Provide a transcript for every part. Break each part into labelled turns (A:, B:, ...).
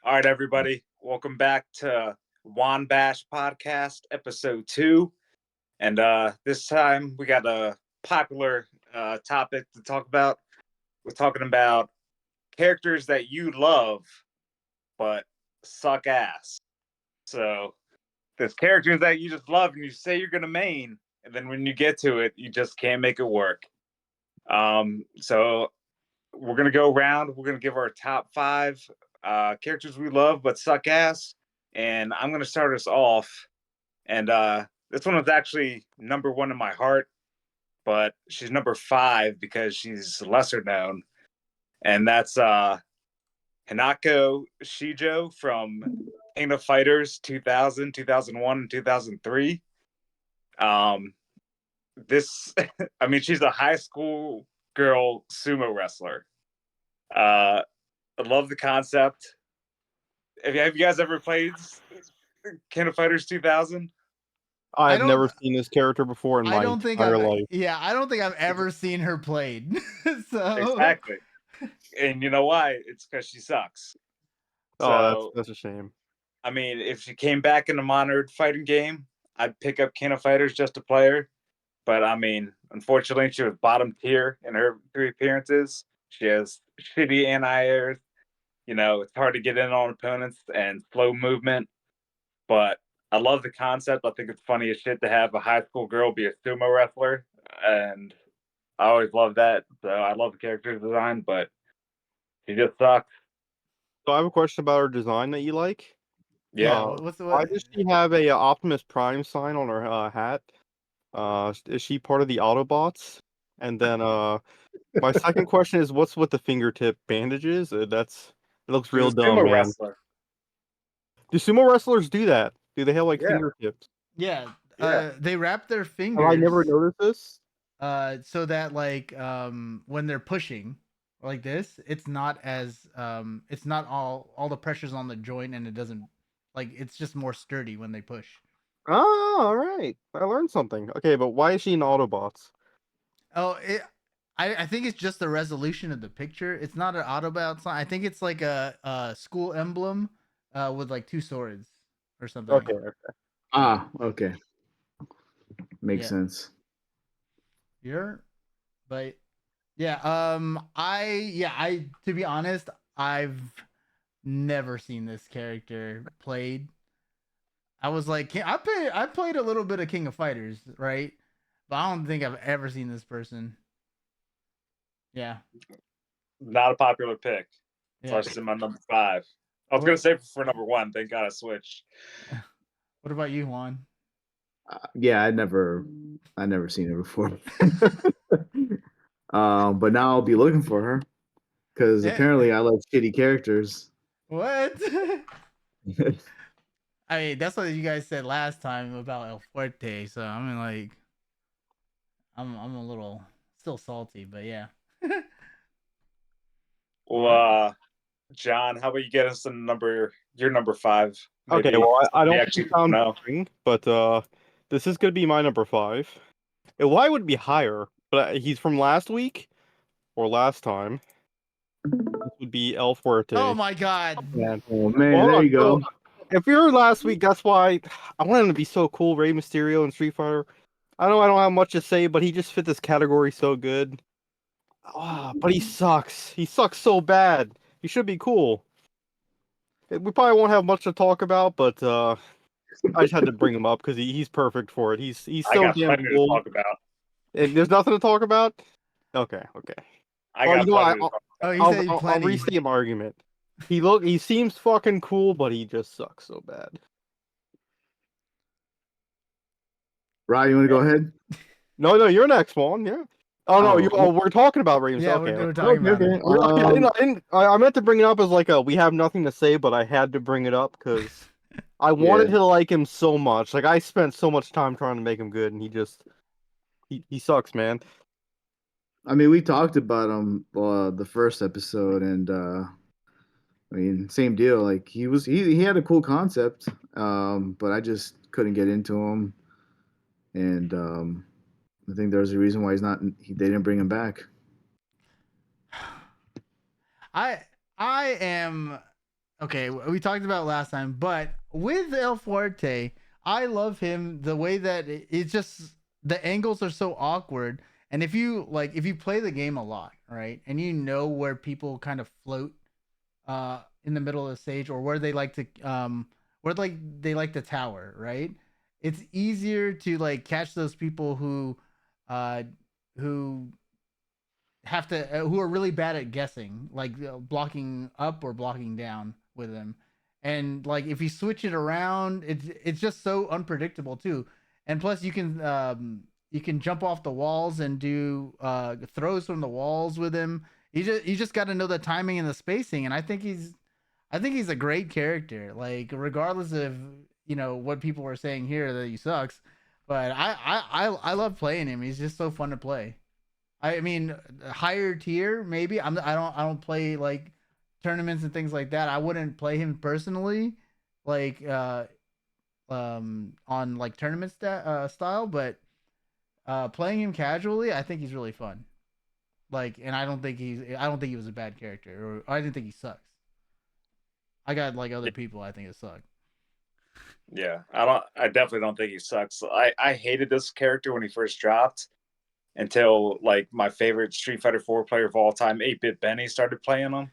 A: All right, everybody. Welcome back to JuanBash podcast, episode 2. And this time we got a popular topic to talk about. We're talking about characters that you love but suck ass. So there's characters that you just love and you say you're gonna main, and then when you get to it, you just can't make it work. So we're gonna go around. We're gonna give our top 5 characters we love but suck ass, and I'm gonna start us off. And this one was actually number 1 in my heart, but she's number 5 because she's lesser known, and that's Hinako Shijo from King of Fighters 2000, 2001, and 2003. This, I mean, she's a high school girl sumo wrestler. I love the concept. Have you guys ever played King of Fighters 2000?
B: I've never seen this character before in my entire life.
C: Yeah, I don't think I've ever seen her played.
A: Exactly. And you know why? It's because she sucks.
B: So, that's a shame.
A: I mean, if she came back in a modern fighting game, I'd pick up King of Fighters just to play her. But I mean, unfortunately, she was bottom tier in her 3 appearances. She has shitty anti-airs. You know, it's hard to get in on opponents and slow movement. But I love the concept. I think it's funny as shit to have a high school girl be a sumo wrestler. And I always love that. So I love the character design, but she just sucks.
B: So I have a question about her design that you like.
A: Yeah.
B: Why does she have a Optimus Prime sign on her hat? Is she part of the Autobots? And then my second question is, what's with the fingertip bandages? It looks real dumb, man.
A: Wrestler.
B: Do sumo wrestlers do that? Do they have fingertips?
C: Yeah. They wrap their fingers.
B: Have I never noticed this?
C: So that when they're pushing like this, it's not as it's not all the pressure's on the joint, and it doesn't it's just more sturdy when they push.
B: Oh, all right. I learned something. Okay, but why is she in Autobots?
C: Oh, I think it's just the resolution of the picture. It's not an Autobot sign. I think it's like a school emblem with 2 swords or something.
B: Okay.
D: Okay. Makes sense.
C: But I to be honest, I've never seen this character played. I was like, I played a little bit of King of Fighters, right? But I don't think I've ever seen this person. Yeah.
A: Not a popular pick. Yeah. So she's in my number 5. I was going to say for number 1, thank God I switched.
C: What about you, Juan?
D: Yeah, I never seen her before. But now I'll be looking for her because apparently I like shitty characters.
C: What? I mean, that's what you guys said last time about El Fuerte. So I mean, I'm a little still salty, but yeah.
A: Well, John, how about you get us your number 5?
B: Maybe. Okay, well, I don't actually know, but this is gonna be my number 5. Why would it be higher? But he's from last week or last time. This would be El Fuerte.
C: Oh my God!
D: Oh man, there you go.
B: If you're last week, that's why I want him to be so cool. Rey Mysterio and Street Fighter. I don't have much to say, but he just fit this category so good. But he sucks. He sucks so bad. He should be cool. We probably won't have much to talk about, but I just had to bring him up because he's perfect for it. He's so damn cool.
A: To talk about.
B: There's nothing to talk about? Okay. I'll restate my argument. He seems fucking cool, but he just sucks so bad.
D: Ryan, you want to go ahead?
B: No, you're next, Juan. Yeah. Oh no, we're talking about Ravens.
C: Yeah,
B: okay.
C: We're talking about it.
B: I meant to bring it up as we have nothing to say, but I had to bring it up because I wanted to like him so much. I spent so much time trying to make him good, and he sucks, man.
D: I mean, we talked about him the first episode, and I mean, same deal. He had a cool concept, but I just couldn't get into him, and I think there's a reason why they didn't bring him back.
C: I am okay, we talked about last time, but with El Fuerte, I love him the way that it's just the angles are so awkward. And if you play the game a lot, right, and you know where people kind of float in the middle of the stage, or where they like to they like to tower, right? It's easier to like catch those people uh who who are really bad at guessing, like blocking up or blocking down with them. And like if you switch it around, it's just so unpredictable too. And plus, you can jump off the walls and do throws from the walls with him. You just got to know the timing and the spacing. And I think he's a great character. Like regardless of what people are saying here that he sucks, but I love playing him. He's just so fun to play. I mean, higher tier maybe. I don't play like tournaments and things like that. I wouldn't play him personally, like on like tournament style. But playing him casually, I think he's really fun. Like, and I don't think he was a bad character, or I didn't think he sucks. I got like other people I think it suck.
A: Yeah, I definitely don't think he sucks. I hated this character when he first dropped until like my favorite Street Fighter 4 player of all time, 8-Bit Benny, started playing him,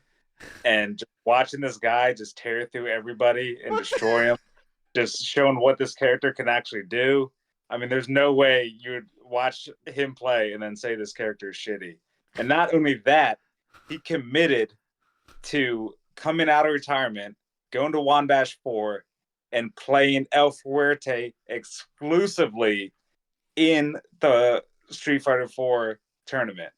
A: and just watching this guy just tear through everybody and destroy him, just showing what this character can actually do. I mean, there's no way you'd watch him play and then say this character is shitty. And not only that, he committed to coming out of retirement, going to JuanBash 4, and playing El Fuerte exclusively in the Street Fighter 4 tournament.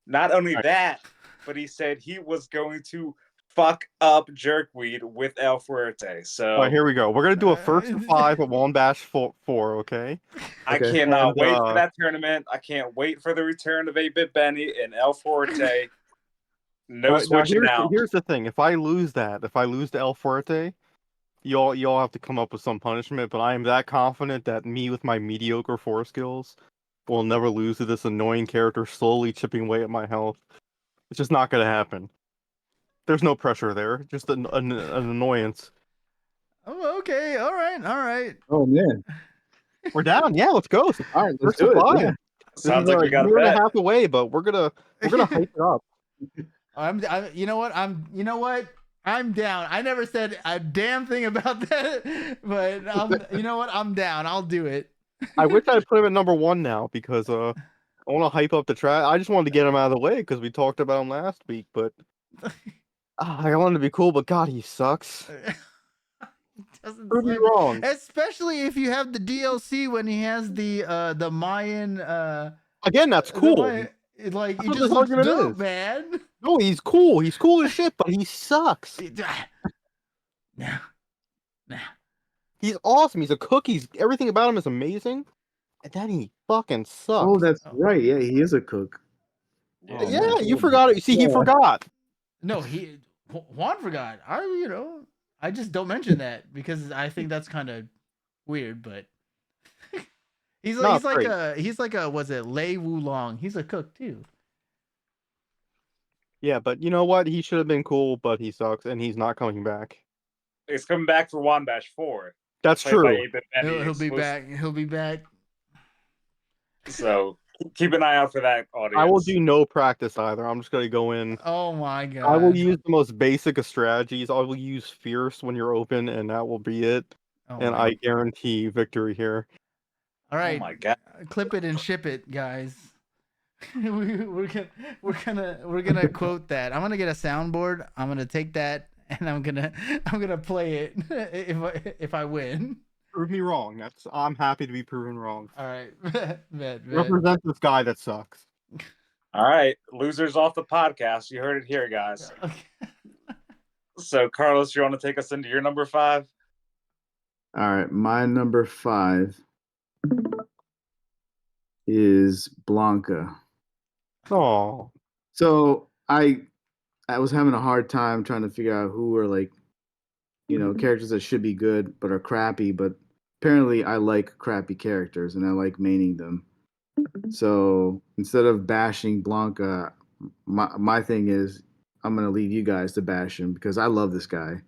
A: Not only that, but he said he was going to fuck up Jerkweed with El Fuerte. So
B: All right, here we go. We're gonna do a first to 5 at JuanBash 4, okay?
A: I
D: Okay.
A: cannot
B: And,
A: wait for that tournament. I can't wait for the return of 8-Bit Benny and El Fuerte. No
B: All right, now
A: switching out.
B: here's the thing. If I lose to El Fuerte, y'all have to come up with some punishment, but I am that confident that me with my mediocre 4 skills will never lose to this annoying character slowly chipping away at my health. It's just not gonna happen. There's no pressure there, just an annoyance.
C: Oh, okay, all right.
D: Oh man.
B: We're down. Yeah, let's go.
D: All right, let's
B: First to
D: do it.
B: 5.
D: Yeah.
B: This
A: Sounds
B: is
A: like
B: a
A: we got a
B: year and a
A: bet.
B: half away, but we're gonna hype it up.
C: You know what? I'm down. I never said a damn thing about that, but you know what? I'm down. I'll do it.
B: I wish I'd put him at number 1 now because I want to hype up the track. I just wanted to get him out of the way because we talked about him last week, but I wanted to be cool, but God, he sucks.
C: Doesn't
B: Prove me
C: suck.
B: wrong.
C: Especially if you have the DLC when he has the Mayan
B: Again, that's cool.
C: like he
B: That's what
C: just
B: this
C: looks
B: argument
C: dope,
B: is.
C: man.
B: No, he's cool. He's cool as shit, but he sucks.
C: Nah.
B: He's awesome. He's a cook. Everything about him is amazing. And then he fucking sucks.
D: Oh, that's right. Yeah, he is a cook.
A: Yeah.
B: Yeah, you forgot it. See, he forgot.
C: No, Juan forgot. I just don't mention that because I think that's kind of weird, but he's
B: Not
C: like a was it Lei Wulong? He's a cook too.
B: Yeah, but you know what? He should have been cool, but he sucks, and he's not coming back.
A: It's coming back for JuanBash 4.
B: That's
A: Played by
B: true.
A: 8-Bit Benny
C: He'll be
A: exclusive.
C: back. He'll be back.
A: So keep an eye out for that audience.
B: I will do no practice either. I'm just gonna go in.
C: Oh my god.
B: I will use the most basic of strategies. I will use Fierce when you're open, and that will be it.
C: Oh
B: And
C: my-
B: I guarantee victory here.
C: All right.
A: Oh my god.
C: Clip it and ship it, guys. we're gonna quote that. I'm gonna get a soundboard. I'm gonna take that and I'm gonna play it if I win.
B: Prove me wrong. I'm happy to be proven wrong.
C: All right. Bet.
B: Represent this guy that sucks.
A: All right, losers off the podcast. You heard it here, guys.
C: Okay.
A: So, Carlos, you want to take us into your number 5?
D: All right, my number 5 is Blanca.
B: Oh,
D: So I was having a hard time trying to figure out who were like, characters that should be good but are crappy. But apparently, I like crappy characters and I like maining them. So instead of bashing Blanca, my thing is I'm gonna leave you guys to bash him because I love this guy.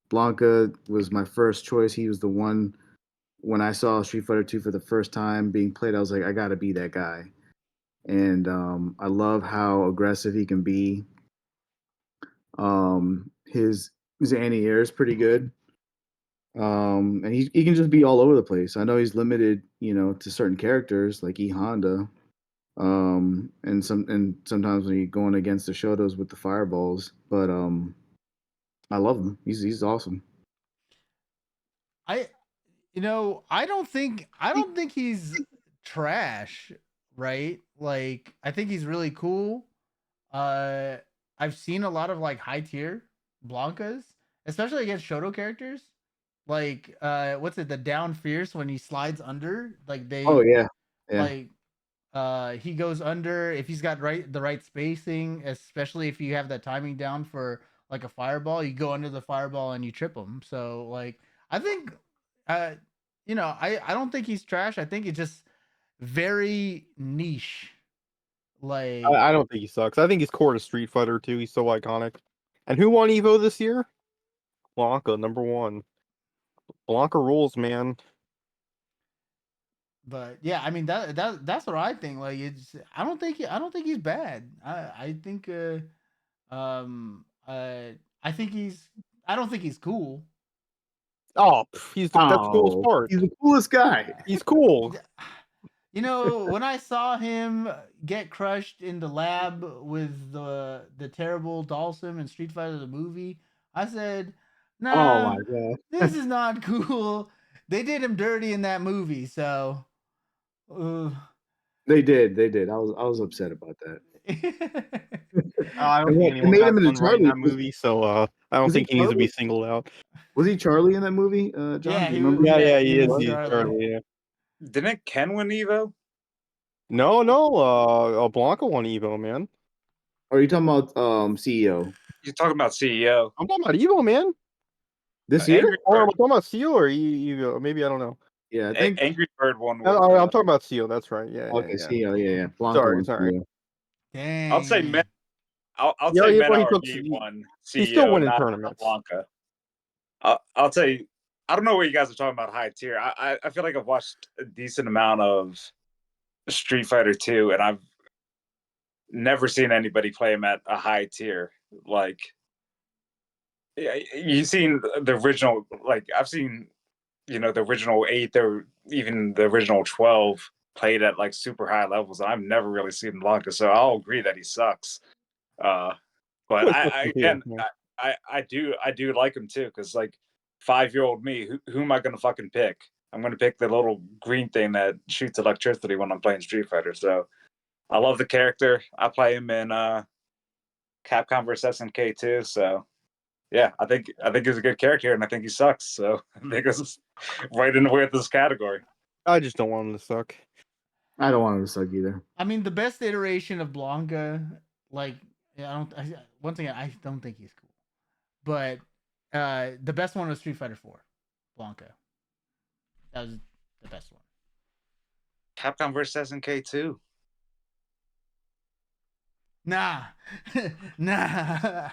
D: Blanca was my first choice. He was the one when I saw Street Fighter 2 for the first time being played. I was like, I gotta be that guy. And I love how aggressive he can be. His anti-air is pretty good. And he can just be all over the place. I know he's limited, to certain characters like E Honda. And sometimes when you're going against the Shotos with the fireballs, but I love him. He's awesome.
C: I don't think he's trash, right? Like I think he's really cool. I've seen a lot of like high tier Blancas, especially against Shoto characters. Like what's it, the down fierce when he slides under? Like
D: Oh yeah, yeah.
C: like he goes under if he's got the right spacing, especially if you have that timing down for like a fireball, you go under the fireball and you trip him. So like I think uh I don't think he's trash. I think it's just very niche. Like
B: I don't think he sucks. I think he's core to Street Fighter too. He's so iconic. And who won Evo this year? Blanca, number 1. Blanca rules, man.
C: but yeah, I mean that's what I think. Like it's I don't think he's bad. I think um uh I think he's I don't think he's cool.
B: Oh, that's the coolest part.
D: He's the coolest guy.
B: He's cool.
C: When I saw him get crushed in the lab with the terrible Dalsum in Street Fighter the movie, I said,
D: Oh
C: "Nah,
D: my god.
C: this is not cool." They did him dirty in that movie, so.
D: They did. I was upset about that.
B: I don't
D: It
B: think anyone
D: made
B: got
D: him into
B: done right in that
D: Charlie.
B: movie, so I don't
D: Was he
B: think he needs to be
D: Charlie?
B: singled out.
D: Was he Charlie in that movie, John?
C: Yeah,
D: Do
C: he
D: you remember?
C: was-
B: Yeah,
C: he
B: he is.
C: was
B: He's
C: Charlie.
B: Charlie, yeah.
A: Didn't Ken win Evo?
B: No. Blanca won Evo, man.
D: Or are you talking about CEO
A: You're talking about CEO.
B: I'm talking about Evo, man.
D: this year?
A: Angry
B: Or am
A: Bird.
B: I talking about CEO or Evo? Maybe, I don't know.
D: Yeah, I think.
A: Angry Bird won.
B: No,
A: With,
B: I'm talking about CEO. That's right. Yeah,
D: Okay,
B: yeah.
D: CEO. Yeah. Blanca
B: Sorry,
D: won
B: sorry.
D: CEO.
C: Dang.
A: I'll say men. I'll
B: Yeah,
A: say
B: yeah,
A: men
B: well, he took-
A: RG won CEO.
B: he's still winning
A: not
B: tournaments.
A: Blanca. I'll tell you. I don't know what you guys are talking about high tier. I feel like I've watched a decent amount of Street Fighter 2, and I've never seen anybody play him at a high tier. Like, you've seen the original. Like, I've seen, the original 8 or even the original 12 played at like super high levels. And I've never really seen Blanca, so I'll agree that he sucks. But I do like him too, because like 5-year-old me, who am I gonna fucking pick? I'm gonna pick the little green thing that shoots electricity when I'm playing Street Fighter. So I love the character. I play him in Capcom vs SNK too. So yeah, I think he's a good character, and I think he sucks. So I think this is right in with this category.
B: I just don't want him to suck.
D: I don't want him to suck either.
C: I mean, the best iteration of Blanca, like, once again, I don't think he's cool, but the best one was Street Fighter 4, Blanca. That was the best one.
A: Capcom vs SNK too.
C: Nah, nah,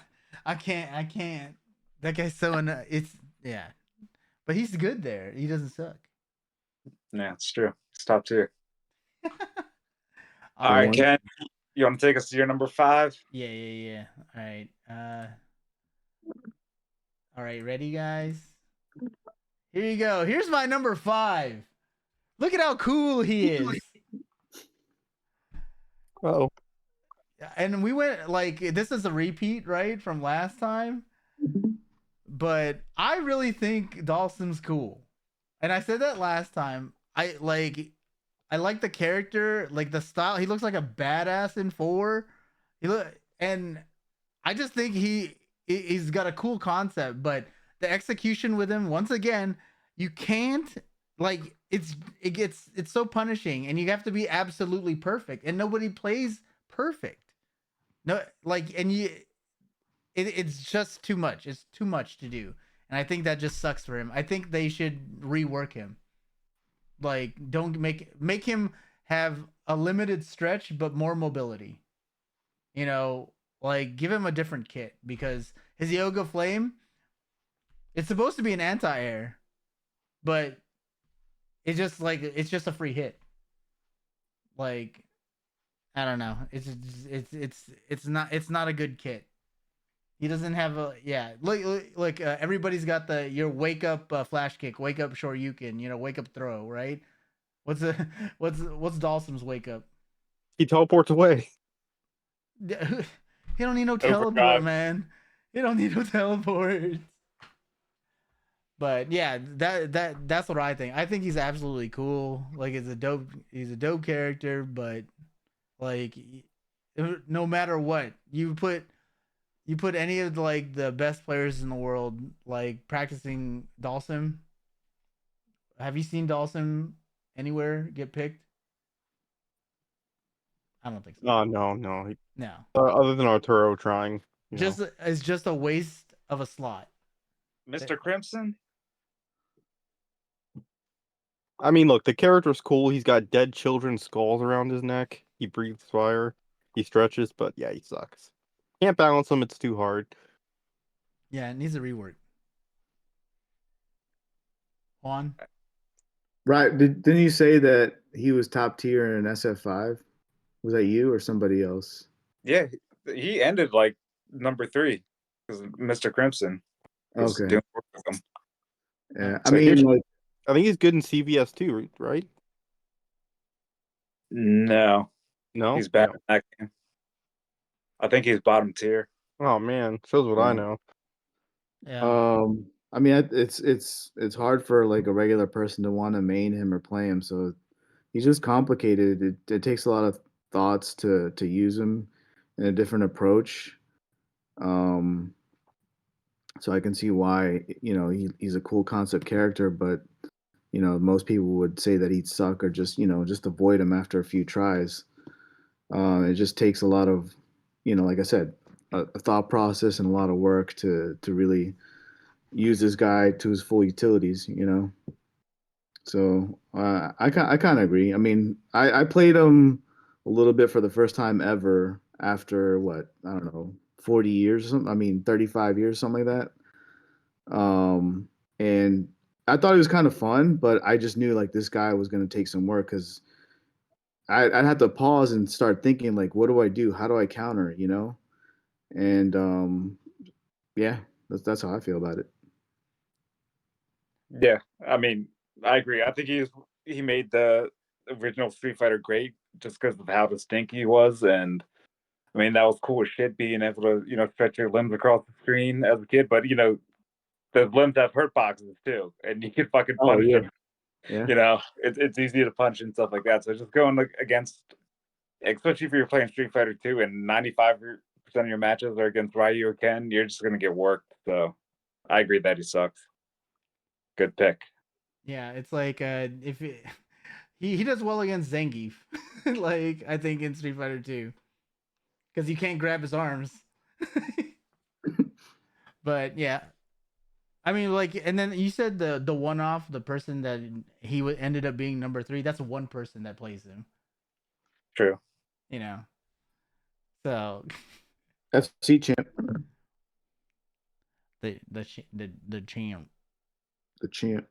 C: I can't. That guy's so yeah, but he's good there. He doesn't suck.
A: Yeah, it's true. It's top tier.
C: All
A: All right,
D: right.
A: Ken, you want to take us to your number 5?
C: Yeah. All right. All right, ready, guys? Here you go. Here's my number 5. Look at how cool he is.
B: Oh,
C: And we went like this is a repeat, right, from last time. But I really think Dawson's cool. And I said that last time. I like the character, like the style. He looks like a badass in 4. And I just think he's got a cool concept, but the execution with him, once again, you can't like it's so punishing, and you have to be absolutely perfect, and nobody plays perfect. No, like, and it's just too much. It's too much to do, and I think that just sucks for him. I think they should rework him. Like, don't make him have a limited stretch, but more mobility. Like give him a different kit, because his Yoga Flame, It's supposed to be an anti-air, but it's just like it's just a free hit. Like I don't know. It's not a good kit. He doesn't have a Look, everybody's got your wake up flash kick, wake up shoryuken, wake up throw, right? What's the what's Dalsum's wake up?
B: He teleports away.
C: He don't need no teleport,
A: Overdrive.
C: man. He don't need no teleport. But yeah, that's what I think. I think he's absolutely cool. Like he's a dope character, but like no matter what, you put any of the best players in the world like practicing Dalsum. Have you seen Dalsum anywhere get picked? I don't think so.
B: Oh no, no.
C: No.
B: Other than Arturo trying,
C: It's just a waste of a slot.
A: Mr. Crimson.
B: I mean, look, the character's cool. He's got dead children's skulls around his neck. He breathes fire. He stretches, but yeah, he sucks. Can't balance him. It's too hard.
C: Yeah, it needs a rework. Juan?
D: Right? Didn't you say that he was top tier in SF5? Was that you or somebody else?
A: Yeah, he ended like number 3 because Mr. Crimson was
D: Okay.
A: doing work with him.
D: Yeah.
B: So
D: I mean, like,
B: I think he's good in CVS too, right?
A: No,
B: No,
A: he's bad in that game. I think he's bottom tier.
B: Oh man, shows what I
D: Yeah.
B: know.
C: Yeah.
D: I mean, it's hard for like a regular person to want to main him or play him. So he's just complicated. It takes a lot of thoughts to use him in a different approach. Um, so I can see why he's a cool concept character, but most people would say that he'd suck or just avoid him after a few tries. It just takes a lot of like I said, a thought process and a lot of work to really use this guy to his full utilities. So I kind of agree. I mean, I played him a little bit for the first time ever after what, I don't know, 40 years or something. I mean, 35 years, something like that. And I thought it was kind of fun, but I just knew like this guy was going to take some work because I'd have to pause and start thinking like, what do I do? How do I counter? And yeah, that's how I feel about it.
A: Yeah, I mean, I agree. I think he made the original Street Fighter great just because of how distinct he was, and I mean that was cool as shit being able to stretch your limbs across the screen as a kid. But those limbs have hurt boxes too, and you can fucking
D: Oh
A: punch
D: yeah,
A: them.
D: yeah.
A: It's easy to punch and stuff like that. So just going against, especially if you're playing Street Fighter 2 and 95% of your matches are against Ryu or Ken, you're just gonna get worked. So I agree that he sucks. Good pick.
C: Yeah, it's like if he does well against Zangief, like I think in Street Fighter 2, because you can't grab his arms. But yeah, I mean, like, and then you said the one off, the person that ended up being number 3. That's one person that plays him.
A: True.
C: So
D: FC champ,
C: the champ.
D: the champ.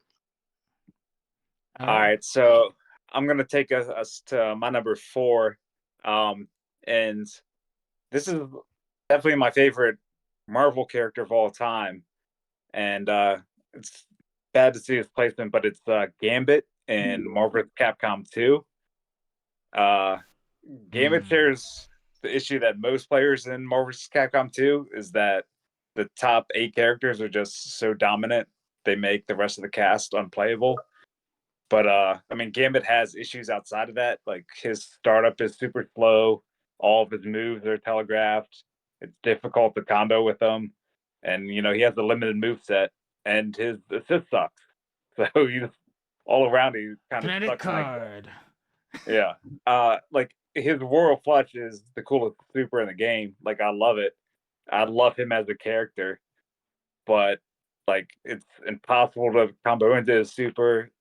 A: All right, so I'm gonna take us to my number 4, and this is definitely my favorite Marvel character of all time, and it's bad to see his placement, but it's Gambit in Marvel vs. Capcom 2. Gambit shares the issue that most players in Marvel vs. Capcom 2 is that the top 8 characters are just so dominant they make the rest of the cast unplayable. But I mean, Gambit has issues outside of that. Like his startup is super slow. All of his moves are telegraphed. It's difficult to combo with them, and he has a limited move set, and his assist sucks. So he's all around. He kind of
C: Kinetic
A: sucks.
C: card.
A: Yeah. Like his Royal Flush is the coolest super in the game. Like I love it. I love him as a character, but like it's impossible to combo into his super.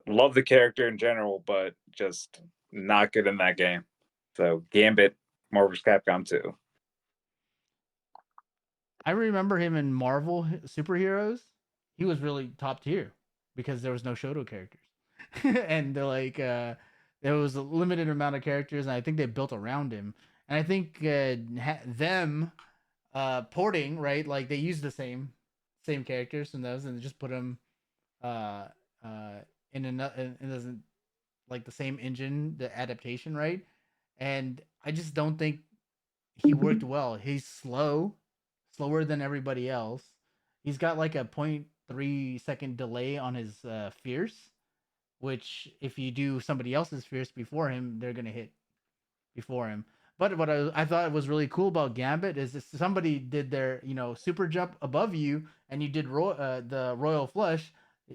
A: Love the character in general, but just not good in that game. So Gambit, Marvel vs. Capcom 2.
C: I remember him in Marvel superheroes. He was really top tier because there was no Shoto characters, and they're like there was a limited amount of characters, and I think they built around him. And I think them porting, right, like they used the same characters and those, and just put them uh uh in another in doesn't like the same engine, the adaptation, right? And I just don't think he worked well. He's slower than everybody else. He's got like a 0.3 second delay on his fierce, which if you do somebody else's fierce before him, they're gonna hit before him. But what I thought was really cool about Gambit is if somebody did their super jump above you and you did the royal flush,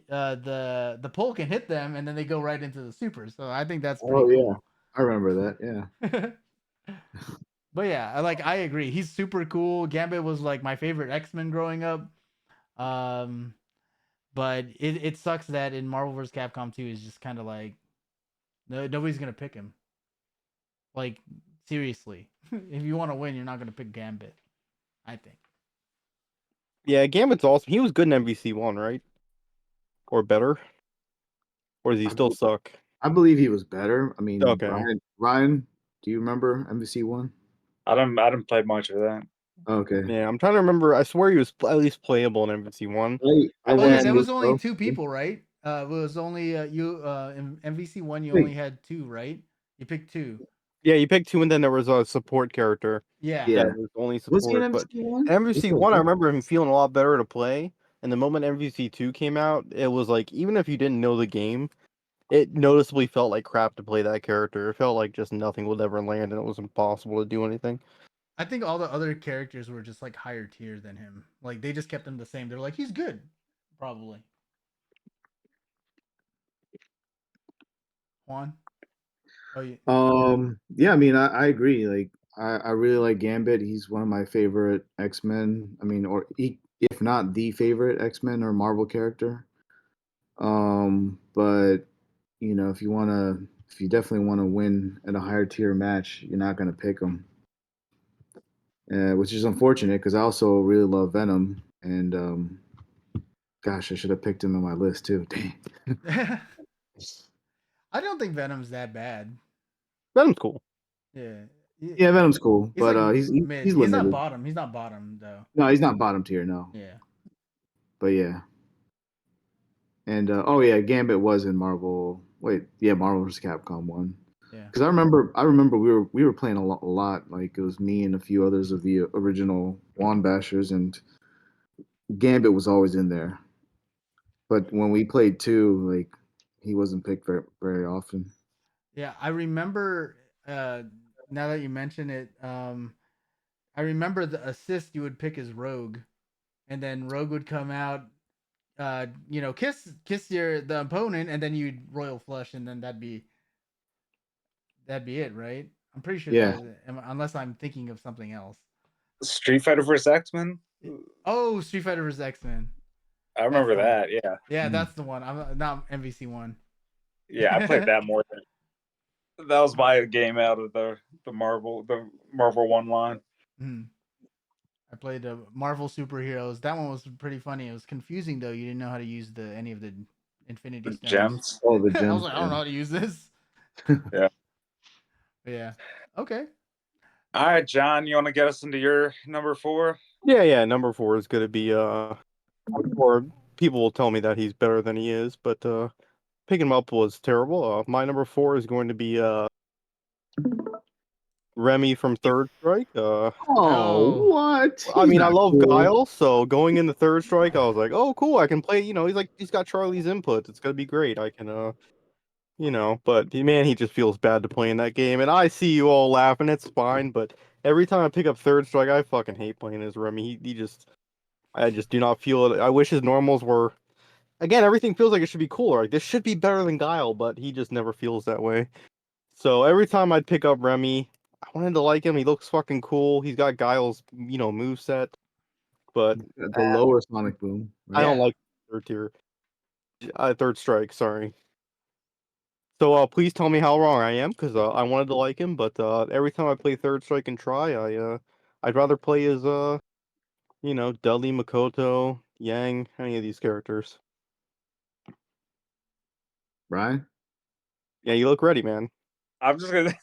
C: the pole can hit them and then they go right into the super. So I think that's pretty
D: Oh yeah,
C: cool.
D: I remember that. Yeah.
C: But yeah, I agree. He's super cool. Gambit was like my favorite X-Men growing up. Um, but it sucks that in Marvel vs. Capcom 2 is just kind of like nobody's gonna pick him. Like seriously, if you want to win, you're not gonna pick Gambit. I think.
B: Yeah, Gambit's awesome. He was good in MVC1, right? Or better? Or does he still suck?
D: I believe he was better. I mean,
B: Okay.
D: Ryan, do you remember MVC one?
A: I don't play much of that.
D: Okay.
B: Yeah, I'm trying to remember. I swear he was at least playable in MVC1.
D: I
C: Oh yeah,
D: went
C: there
D: to
C: was only two people, right? It was only you. In MVC1, you only had two, right? You picked two.
B: Yeah, you picked two, and then there was a support character
C: Yeah.
D: Yeah.
B: that was only
D: Was he in
B: support. But
D: MVC1?
B: MVC1, I remember him feeling a lot better to play. And the moment MVC2 came out, it was like, even if you didn't know the game, it noticeably felt like crap to play that character. It felt like just nothing would ever land, and it was impossible to do anything.
C: I think all the other characters were just like higher tier than him. Like they just kept him the same. They're like, he's good, probably. Juan. Oh yeah.
D: Yeah, I mean, I agree. Like, I really like Gambit. He's one of my favorite X-Men. I mean, if not the favorite X-Men or Marvel character. But if you definitely want to win at a higher tier match, you're not gonna pick him, which is unfortunate because I also really love Venom, and gosh, I should have picked him on my list too. Dang.
C: I don't think Venom's that bad.
B: Venom's cool.
C: Yeah.
D: Yeah, Venom's cool,
C: He's
D: but
C: like
D: he's
C: mid.
D: he's
C: He's not
D: limited.
C: bottom. He's not bottom though.
D: No, he's not bottom tier. No,
C: Yeah.
D: but yeah. And oh yeah, Gambit was in Marvel. Wait, yeah, Marvel vs. Capcom 1.
C: Yeah.
D: Because I remember we were playing a lot. Like it was me and a few others of the original JuanBashers, and Gambit was always in there. But when we played two, like he wasn't picked very often.
C: Yeah, I remember now that you mention it, I remember the assist you would pick as Rogue, and then Rogue would come out, kiss the opponent, and then you'd royal flush, and then that'd be it, right? I'm pretty sure
D: Yeah.
C: unless I'm thinking of something else.
A: Street Fighter vs. X-Men.
C: Oh, Street Fighter vs. X-Men.
A: I remember
C: the one.
A: that. Yeah.
C: Yeah, that's the one. I'm not MVC1.
A: Yeah, I played that more than that was my game out of the Marvel one line.
C: Mhm. I played Marvel superheroes. That one was pretty funny. It was confusing though. You didn't know how to use any of the Infinity
A: The
C: Stones.
A: gems.
D: Oh, the
C: I
D: gems.
C: was like, I don't know how to use this.
A: Yeah.
C: But yeah. Okay.
A: All right, John, you want to get us into your number 4?
B: Yeah. Number 4 is going to be or people will tell me that he's better than he is, but picking him up was terrible. My number 4 is going to be Remy from Third Strike.
D: Oh,
C: Oh.
D: what?
B: I
D: He's
B: mean, I
D: not
B: love
D: cool.
B: Guile, so going into Third Strike, I was like, oh, cool, I can play. He's got Charlie's input. It's gonna be great. I can, but man, he just feels bad to play in that game. And I see you all laughing. It's fine, but every time I pick up Third Strike, I fucking hate playing as Remy. I just do not feel it. I wish his normals were. Again, everything feels like it should be cooler. Like this should be better than Guile, but he just never feels that way. So every time I'd pick up Remy, I wanted to like him. He looks fucking cool. He's got Guile's, moveset. But
D: The lower Sonic Boom.
B: I
D: Right?
B: don't
C: Yeah.
B: like Third tier. Third Strike, sorry. So please tell me how wrong I am, because I wanted to like him, but every time I play Third Strike and try, I'd rather play as Dudley, Makoto, Yang, any of these characters.
D: Brian?
B: Yeah, you look ready, man.
A: I'm just gonna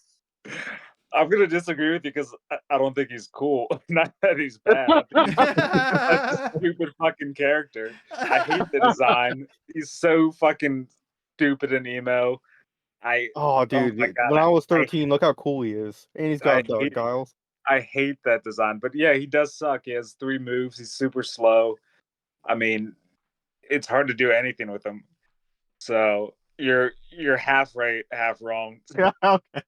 A: I'm gonna disagree with you because I don't think he's cool. Not that he's bad. I think he's a stupid fucking character. I hate the design. He's so fucking stupid and emo.
B: Oh,
A: Oh
B: dude,
A: my
B: when
A: god,
B: I was 13, look how cool he is. And he's
A: I
B: got dog
A: hate
B: dials.
A: I hate that design. But yeah, he does suck. He has 3 moves. He's super slow. I mean, it's hard to do anything with him. So you're half right, half wrong.
B: Yeah, okay.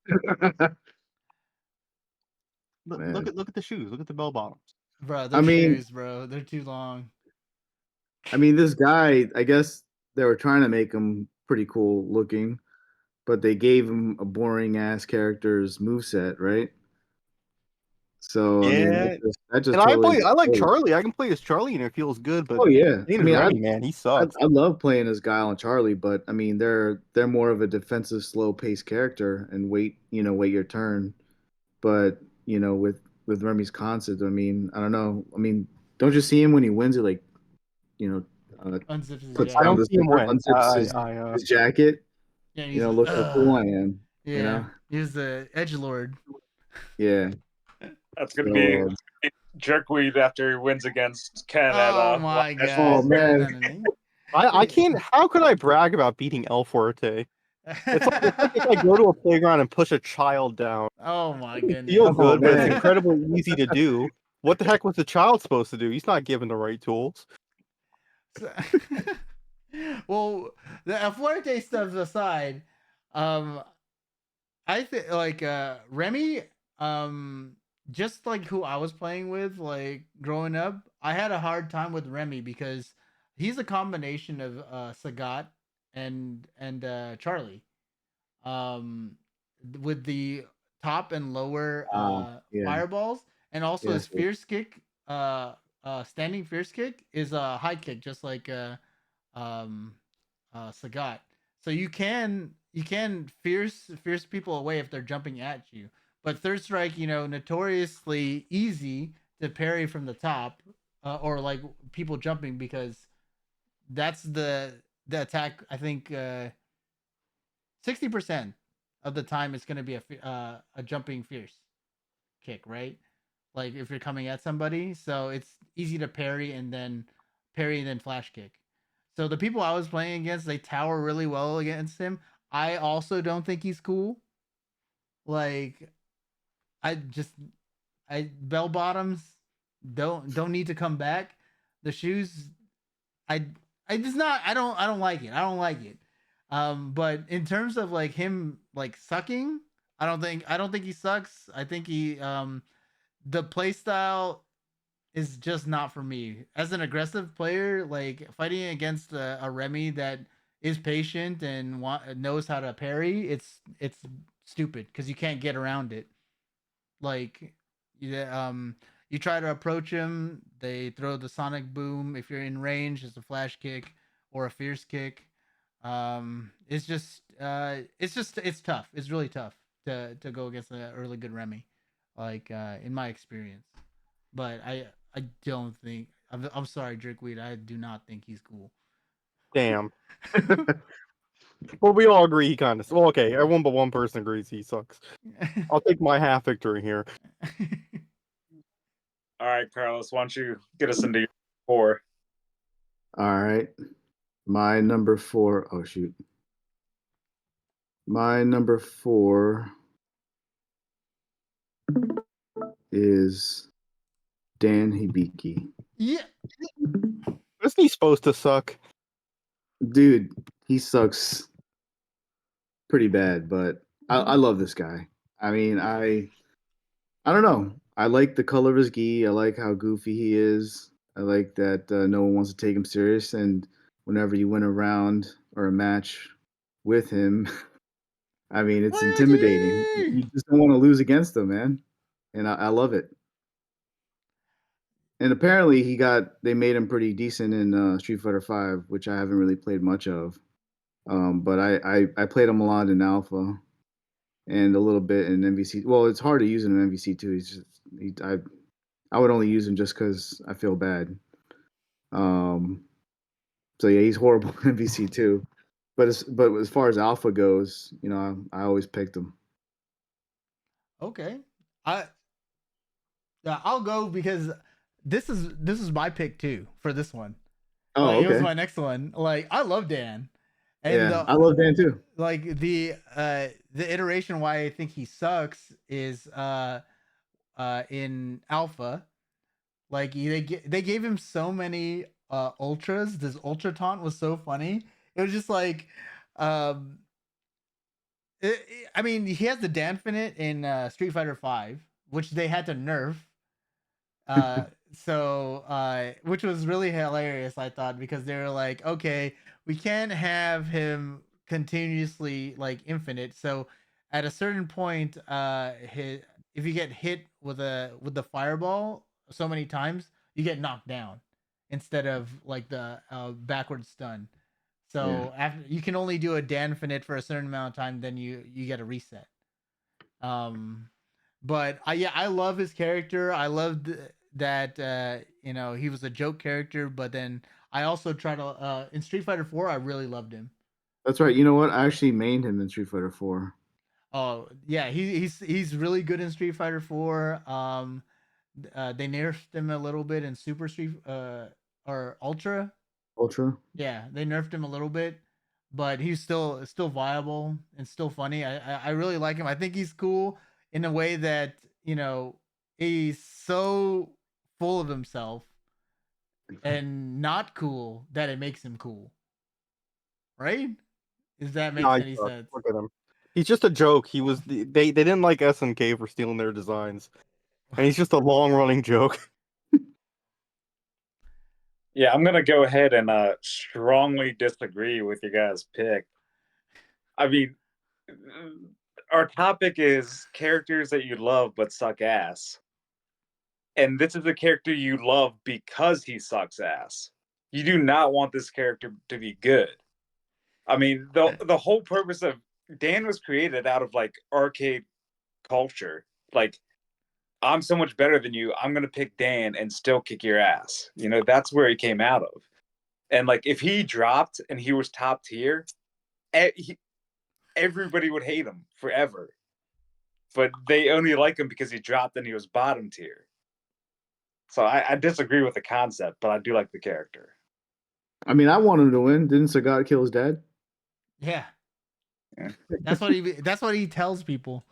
D: Man.
B: Look at the shoes. Look at the bell bottoms.
C: Bro,
D: I mean-
C: shoes, bro. They're too long.
D: I mean, this guy, I guess they were trying to make him pretty cool looking, but they gave him a boring ass character's moveset, right? So I mean,
B: Yeah.
D: that just
B: And
D: totally.
B: I like Charlie. I can play as Charlie and it feels good, but
D: Oh yeah, I
B: Dana's
D: mean,
B: ready, man. He
D: I
B: sucks.
D: I love playing as Guile and Charlie, but I mean, they're more of a defensive, slow paced character and wait your turn. But with Remy's concept, I mean, I don't know. I mean, don't you see him when he wins it? Like, you know,
C: Unzips his
D: puts
B: I
C: jacket.
D: down
B: don't
D: the
B: see him
D: zipper,
B: win.
D: unzips his jacket.
C: Yeah, he's
D: Look how cool I am.
C: Yeah, he's the edgelord.
D: Yeah.
A: That's gonna
D: So,
A: be jerkweed after he wins against Ken at
C: Oh my
A: Flash.
C: god.
D: Oh, man.
C: No.
B: I can't. How could I brag about beating El Fuerte? It's like if I go to a playground and push a child down.
C: Oh my
B: It
C: goodness.
B: feels
D: Oh,
B: good, but it's
D: man.
B: incredibly easy to do. What the heck was the child supposed to do? He's not given the right tools.
C: So- well, the Fuerte stuff aside, I think like Remy, just like who I was playing with, like growing up, I had a hard time with Remy because he's a combination of Sagat and Charlie. With the top and lower
D: yeah.
C: fireballs, and also his
D: Yes.
C: fierce kick, standing fierce kick is a high kick, just like um, Sagat. So you can fierce people away if they're jumping at you. But third strike, notoriously easy to parry from the top, or like people jumping because that's the attack. I think 60% of the time it's going to be a jumping fierce kick, right? Like if you're coming at somebody, so it's easy to parry and then flash kick. So the people I was playing against, they tower really well against him. I also don't think he's cool. Like I bell bottoms don't need to come back. The shoes, I I don't like it. I don't like it. But in terms of like him like sucking, I don't think he sucks. I think he the play style is just not for me. As an aggressive player, like fighting against a Remy that is patient and knows how to parry, it's stupid because you can't get around it. Like, yeah, you try to approach him, they throw the sonic boom. If you're in range, it's a flash kick or a fierce kick. It's tough. It's really tough to go against a really good Remy, like in my experience. But I don't think I'm sorry, Jerkweed. I do not think he's cool.
B: Damn. Well, we all agree he kind of. Well, okay, everyone but one person agrees he sucks. I'll take my half victory here.
A: All right, Carlos, why don't you get us into your 4?
D: All right. My number 4. Oh shoot. My number 4 is Dan Hibiki.
C: Yeah.
B: Isn't he supposed to suck?
D: Dude, he sucks pretty bad, but I love this guy. I mean, I don't know. I like the color of his gi. I like how goofy he is. I like that no one wants to take him serious. And whenever you win a round or a match with him, I mean, it's intimidating. You just don't want to lose against him, man. And I love it. And apparently they made him pretty decent in Street Fighter V, which I haven't really played much of. But I played him a lot in Alpha and a little bit in MVC. Well, it's hard to use in MVC too. I would only use him just because I feel bad. Um, so yeah, he's horrible in MVC too. But as far as alpha goes, I always picked him.
C: Okay. I Yeah, I'll go because this is my pick too for this one.
D: Oh,
C: Like it was
D: okay.
C: my next one. Like I love Dan, and
D: Yeah, I love Dan too.
C: like the iteration why I think he sucks is in alpha. Like they gave him so many ultras. This ultra taunt was so funny. It was just like um I mean, he has the Danfinite in Street Fighter 5, which they had to nerf. Uh, which was really hilarious, I thought, because they were like, okay, we can't have him continuously like infinite. So at a certain point, if you get hit with the fireball so many times, you get knocked down instead of like the backward stun.
D: Yeah.
C: So after you can only do a Danfinite for a certain amount of time, then you get a reset. Um, but I love his character. I loved that he was a joke character, but then I also try to in Street Fighter 4 I really loved him.
D: That's right. You know what? I actually mained him in Street Fighter 4.
C: Oh yeah, he's really good in Street Fighter 4. They nerfed him a little bit in Super Street or Ultra.
D: Ultra.
C: Yeah, they nerfed him a little bit, but he's still viable and still funny. I really like him. I think he's cool in a way that he's so full of himself and not cool that it makes him cool. Right? If that makes any sense.
B: Look at him. He's just a joke. They didn't like SNK for stealing their designs, and he's just a long running joke.
A: Yeah, I'm gonna go ahead and strongly disagree with your guys' pick. I mean, our topic is characters that you love but suck ass, and this is a character you love because he sucks ass. You do not want this character to be good. I mean, the whole purpose of Dan was created out of like arcade culture. Like, I'm so much better than you. I'm gonna pick Dan and still kick your ass. That's where he came out of. And like, if he dropped and he was top tier, everybody would hate him forever. But they only like him because he dropped and he was bottom tier. So I disagree with the concept, but I do like the character.
D: I mean, I want him to win. Didn't Sagat kill his dad?
C: Yeah.
A: Yeah.
C: That's what he tells people.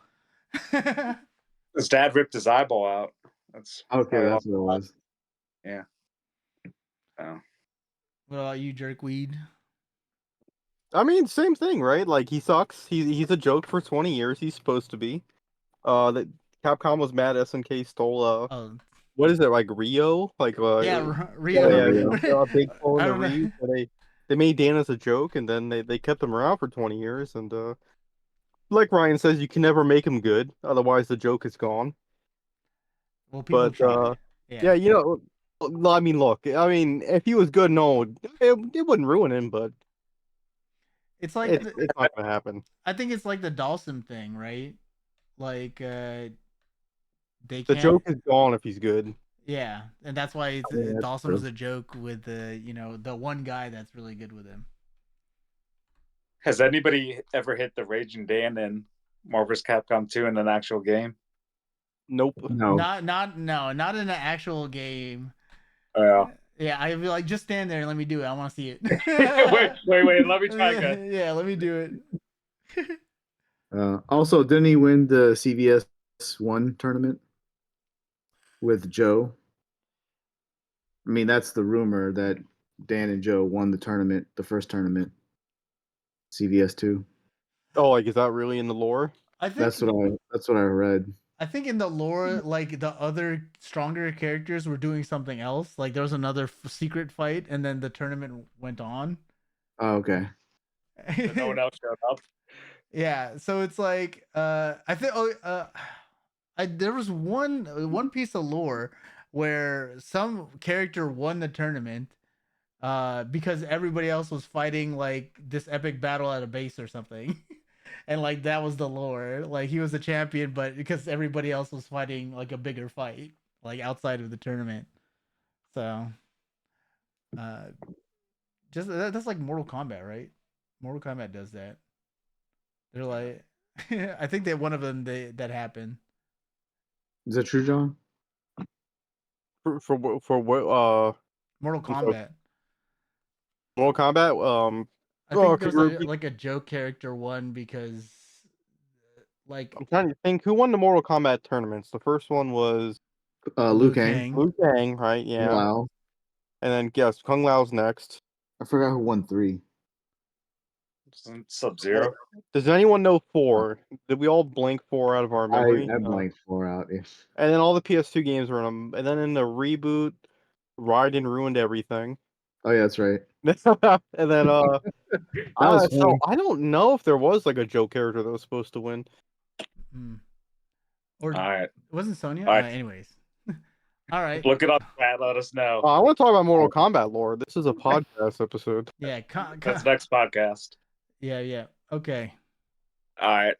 A: His dad ripped his eyeball out. That's
D: Okay, that's what it was.
A: Yeah. Oh.
C: What about you, jerkweed?
B: I mean, same thing, right? Like he sucks. He's a joke for 20 years. He's supposed to be. That Capcom was mad SNK stole what is it, like Rio? Like
C: Rio.
B: a big pull in
C: I
B: the
C: don't know.
B: Rio. So they made Dan as a joke, and then they kept him around for 20 years. And like Ryan says, you can never make him good, otherwise the joke is gone.
C: Well, people
B: But
C: try.
B: yeah, I mean, look, I mean, if he was good, no, it wouldn't ruin him, but
C: It's like
B: it's not gonna happen.
C: I think it's like the Dawson thing, right? Like they
B: The
C: can't.
B: joke is gone if he's good.
C: Yeah, and that's why
D: that's
C: Dawson
D: true.
C: was a joke with the one guy that's really good with him.
A: Has anybody ever hit the Raging Dan in Marvel vs. Capcom 2 in an actual game?
B: Nope.
D: No.
C: Not in an actual game.
A: Yeah.
C: Yeah, I'd be like, just stand there and let me do it. I want to see it.
A: wait. Let me try again.
C: Yeah, let me do it.
D: Also, didn't he win the CVS 1 tournament with Joe? I mean, that's the rumor that Dan and Joe won the tournament, the first tournament, CVS 2.
B: Oh, like is that really in the lore?
C: I think
D: That's what I read.
C: I think in the lore, like the other stronger characters were doing something else. Like there was another secret fight, and then the tournament went on.
D: Oh, okay.
A: So no one else showed up.
C: Yeah, so it's like I think there was one piece of lore where some character won the tournament because everybody else was fighting like this epic battle at a base or something. And like that was the lore. Like he was a champion, but because everybody else was fighting like a bigger fight. like outside of the tournament. So, just that's like Mortal Kombat, right? Mortal Kombat does that. They're like, I think that one of them that happened.
D: Is that true, John?
B: For what?
C: Mortal
B: I'm sorry,
C: Kombat.
B: Mortal Kombat.
C: I
B: Oh,
C: think
B: okay,
C: there was like a joke character one because, like,
B: I'm trying to think who won the Mortal Kombat tournaments. The first one was
D: Liu Kang.
B: Liu Kang, right? Yeah.
D: Wow.
B: And then guess Kung Lao's next.
D: I forgot who won 3.
A: Sub-Zero.
B: Does anyone know 4? Did we all blank 4 out of our memory?
D: I blanked 4 out. Yes.
B: And then all the PS2 games were in them. And then in the reboot, Raiden ruined everything.
D: Oh yeah, that's right.
B: And then
D: That was
B: so
D: funny.
B: I don't know if there was like a Joe character that was supposed to win.
C: or
A: All right.
C: it wasn't Sonya.
A: All right.
C: Anyways, all right.
A: Look it up, Matt. Let us know.
B: I want to talk about Mortal Kombat lore. This is a podcast episode.
C: Yeah,
A: That's next podcast.
C: yeah. Okay,
A: All right.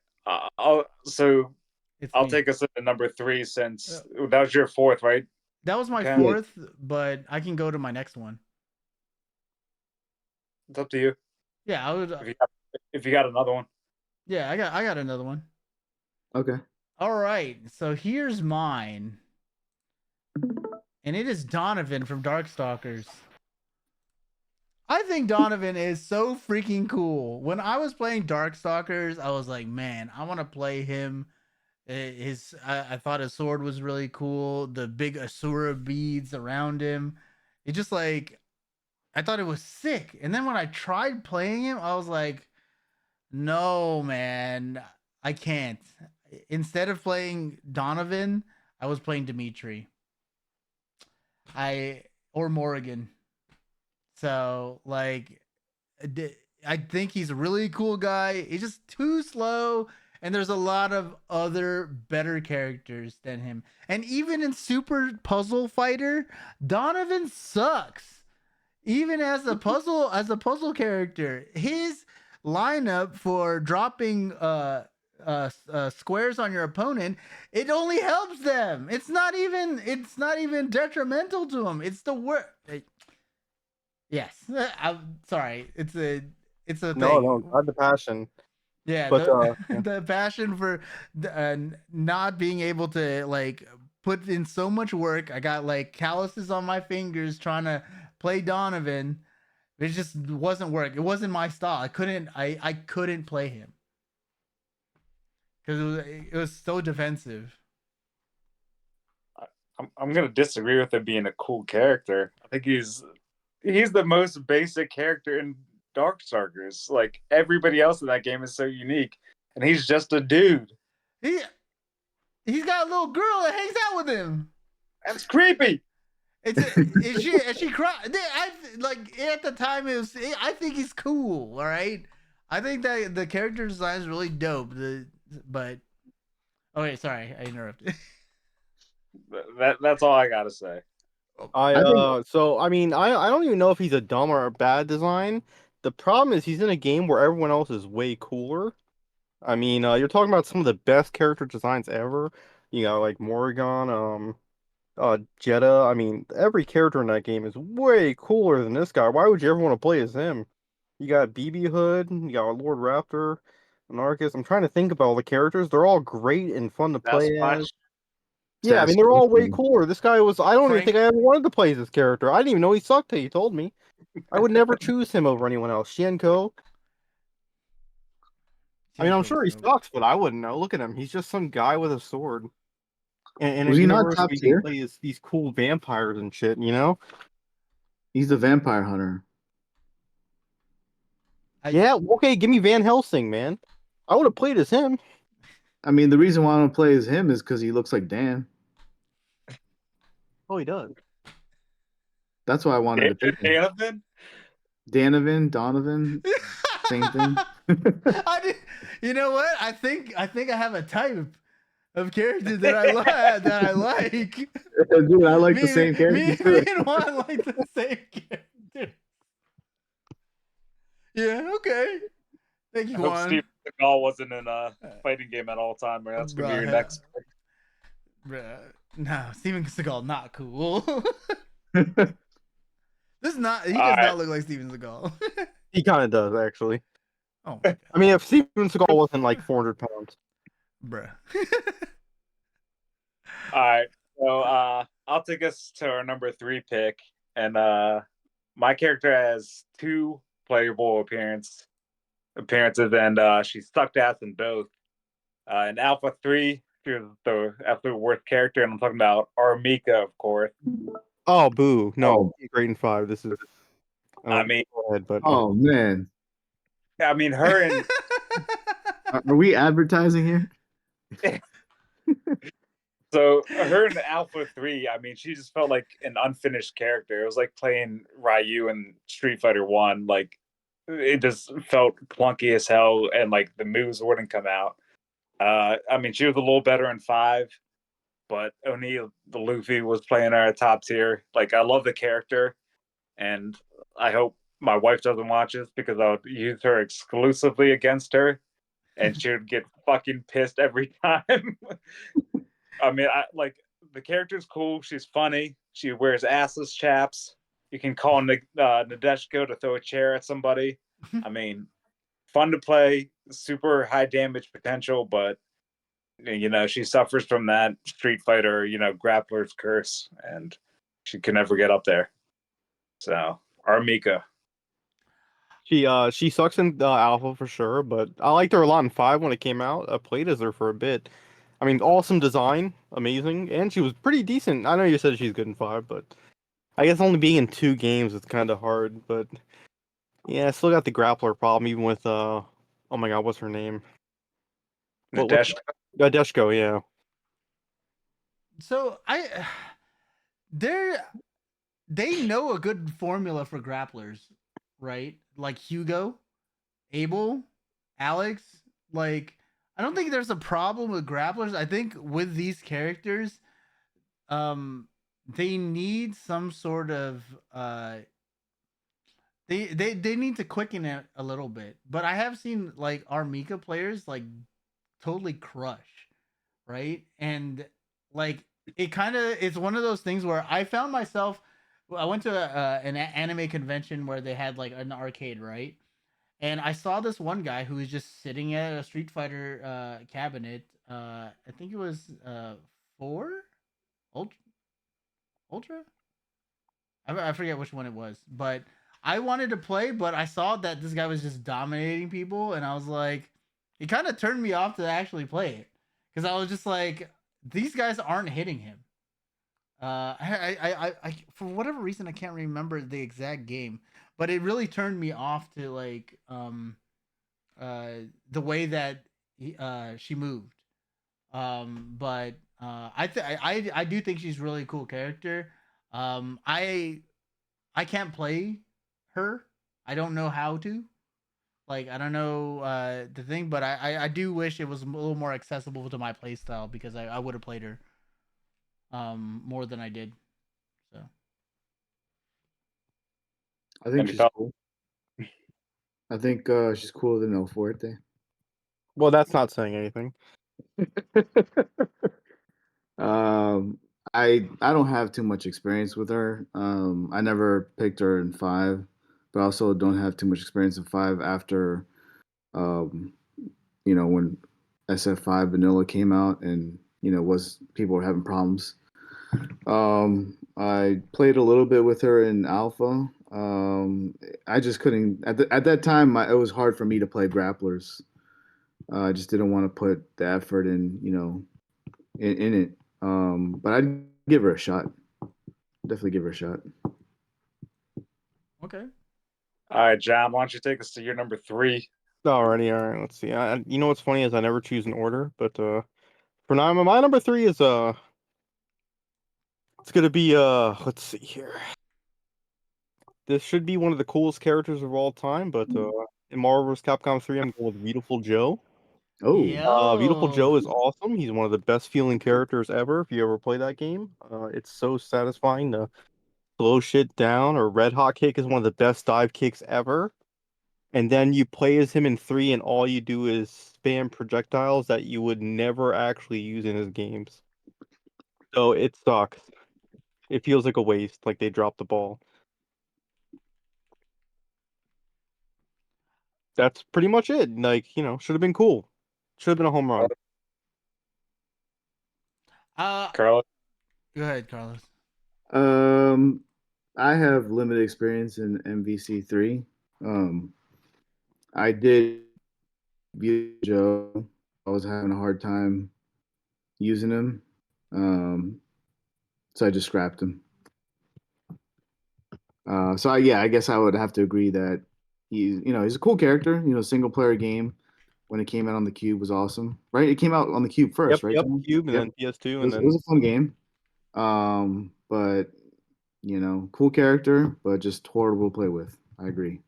A: I'll
C: me.
A: take us into number 3 since that was your 4th, right?
C: That was my
A: Okay.
C: 4th, but I can go to my next one.
A: It's up to you.
C: Yeah, I would.
A: If you got another one.
C: Yeah, I got another one.
D: Okay.
C: All right, so here's mine, and it is Donovan from Darkstalkers. I think Donovan is so freaking cool. When I was playing Darkstalkers, I was like, man, I want to play him. I thought his sword was really cool. The big Asura beads around him. It just like, I thought it was sick. And then when I tried playing him, I was like, no, man, I can't. Instead of playing Donovan, I was playing Dimitri. Or Morrigan. So, like, I think he's a really cool guy. He's just too slow, and there's a lot of other better characters than him. And even in Super Puzzle Fighter, Donovan sucks. Even as a puzzle character, his lineup for dropping squares on your opponent, it only helps them. It's not even detrimental to him. It's the worst. Yes, I'm sorry. It's a thing.
B: No, not the passion.
C: Yeah,
B: but
C: the passion for not being able to like put in so much work. I got like calluses on my fingers trying to play Donovan. It just wasn't work. It wasn't my style. I couldn't play him because it was so defensive.
A: I'm gonna disagree with him being a cool character. I think he's the most basic character in Darkstalkers. Like everybody else in that game is so unique, and he's just a dude.
C: He's got a little girl that hangs out with him.
A: That's creepy.
C: Is she cry? Like at the time, I think he's cool. All right, I think that the character design is really dope. But okay, sorry, I interrupted.
A: That's all I gotta say.
B: I mean, I don't even know if he's a dumb or a bad design. The problem is he's in a game where everyone else is way cooler. I mean, you're talking about some of the best character designs ever. You got like Morrigan, Jeddah. I mean, every character in that game is way cooler than this guy. Why would you ever want to play as him? You got BB Hood, you got Lord Raptor, Anarchist. I'm trying to think about all the characters. They're all great and fun to play as. Yeah, I mean, they're all way cooler. This guy was, I don't even think I ever wanted to play this character. I didn't even know he sucked till you told me. I would never choose him over anyone else. Shienko. I mean, I'm sure he sucks, but I wouldn't know. Look at him. He's just some guy with a sword. And
D: was he not top tier?
B: Play these cool vampires and shit, you know?
D: He's the vampire hunter.
B: Yeah, okay, give me Van Helsing, man. I would have played as him.
D: I mean, the reason why I don't play as him is because he looks like Dan.
B: Oh, he does.
D: That's why I wanted to pick him. Donovan, same thing.
C: You know what? I think I have a type of character that I like.
D: Dude, I like the same character.
C: Me and Juan like the same character. Yeah, okay. Thank you,
A: I hope
C: Juan.
A: Steve Seagal wasn't in a fighting game at all time, or that's gonna be your next.
C: No, Steven Seagal not cool. This is not. He
A: All
C: does
A: right.
C: not look like Steven Seagal.
B: He kind of does, actually.
C: Oh my god,
B: I mean, if Steven Seagal wasn't like 400 pounds.
C: bruh.
A: All right. So I'll take us to our number 3 pick. And my character has 2 playable appearances, and she sucked ass in both. In Alpha 3, she was the absolute worst character, and I'm talking about Mika, of course.
B: Oh, boo. No,
D: Oh.
B: great in 5. This is.
A: I mean,
B: go ahead, but
D: Oh man,
A: her and
D: are we advertising here?
A: so her in Alpha 3, I mean, she just felt like an unfinished character. It was like playing Ryu in Street Fighter 1. Like, it just felt clunky as hell, and like the moves wouldn't come out. I mean, she was a little better in 5, but O'Neal, the Luffy, was playing her at top tier. Like, I love the character, and I hope my wife doesn't watch this because I would use her exclusively against her, and she would get fucking pissed every time. I mean, the character's cool. She's funny. She wears assless chaps. You can call Nadeshiko to throw a chair at somebody. I mean, fun to play, super high damage potential, but she suffers from that Street Fighter, grappler's curse, and she can never get up there. So, Mika.
B: she sucks in Alpha for sure, but I liked her a lot in 5 when it came out. I played as her for a bit. I mean, awesome design, amazing, and she was pretty decent. I know you said she's good in 5, but I guess only being in 2 games is kind of hard. But yeah, I still got the grappler problem, even with oh my god, what's her name? What's Deshko, yeah.
C: So they know a good formula for grapplers, right? Like Hugo, Abel, Alex. Like, I don't think there's a problem with grapplers. I think with these characters, they need some sort of they need to quicken it a little bit. But I have seen like our Mika players like totally crush, right? And like it's one of those things where I found myself. I went to an anime convention where they had like an arcade, right? And I saw this one guy who was just sitting at a Street Fighter cabinet. I think it was 4 Ultra. Ultra. I forget which one it was, but I wanted to play, but I saw that this guy was just dominating people, and I was like, it kind of turned me off to actually play it because I was just like, these guys aren't hitting him. I for whatever reason I can't remember the exact game, but it really turned me off to like the way that she moved. But I do think she's a really cool character. I can't play her. I don't know how to. Like, I don't know the thing, but I do wish it was a little more accessible to my playstyle because I would have played her more than I did. So
D: I think she's cool. I think she's cooler than El Fuerte.
B: Well, that's not saying anything.
D: I don't have too much experience with her. I never picked her in 5, but I also don't have too much experience in 5 after, um, when SF5 Vanilla came out and was people were having problems. I played a little bit with her in Alpha. I just couldn't at that time. It was hard for me to play grapplers. I just didn't want to put the effort in it. But I'd give her a shot. Definitely give her a shot.
C: okay.
A: All right, John, why don't you take us to your number 3?
B: Alrighty, all right. Let's see. You know what's funny is I never choose an order, but for now, my number 3 is it's gonna be let's see here. This should be one of the coolest characters of all time, but in Marvel vs. Capcom 3, I'm going with Beautiful Joe. Beautiful Joe is awesome. He's one of the best feeling characters ever. If you ever play that game, it's so satisfying to slow shit down. Or Red Hot Kick is one of the best dive kicks ever. And then you play as him in 3, and all you do is spam projectiles that you would never actually use in his games. So it sucks. It feels like a waste, like they dropped the ball. That's pretty much it. Like, should have been cool. Should have been a home run.
A: Carl.
C: Go ahead, Carlos.
D: Um, I have limited experience in MVC3. I did view Joe. I was having a hard time using him. So I just scrapped him. I guess I would have to agree that he's a cool character. Single player game when it came out on the Cube was awesome, right? It came out on the Cube first, right?
B: Yep,
D: John?
B: Cube and
D: Yep.
B: then PS2
D: It
B: and
D: was
B: then
D: a fun game. But cool character, but just horrible to play with. I agree.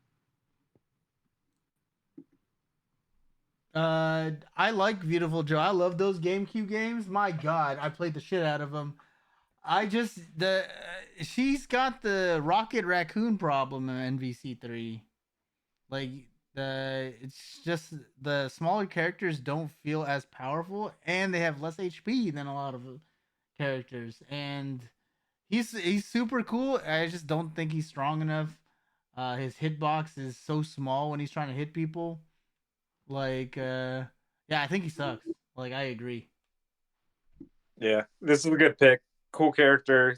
C: I like Beautiful Joe. I love those GameCube games. My God, I played the shit out of them. I just she's got the Rocket Raccoon problem in NVC3. Like it's just the smaller characters don't feel as powerful, and they have less HP than a lot of characters. And he's super cool. I just don't think he's strong enough. His hitbox is so small when he's trying to hit people. Like, yeah, I think he sucks. Like, I agree.
A: Yeah, this is a good pick. Cool character,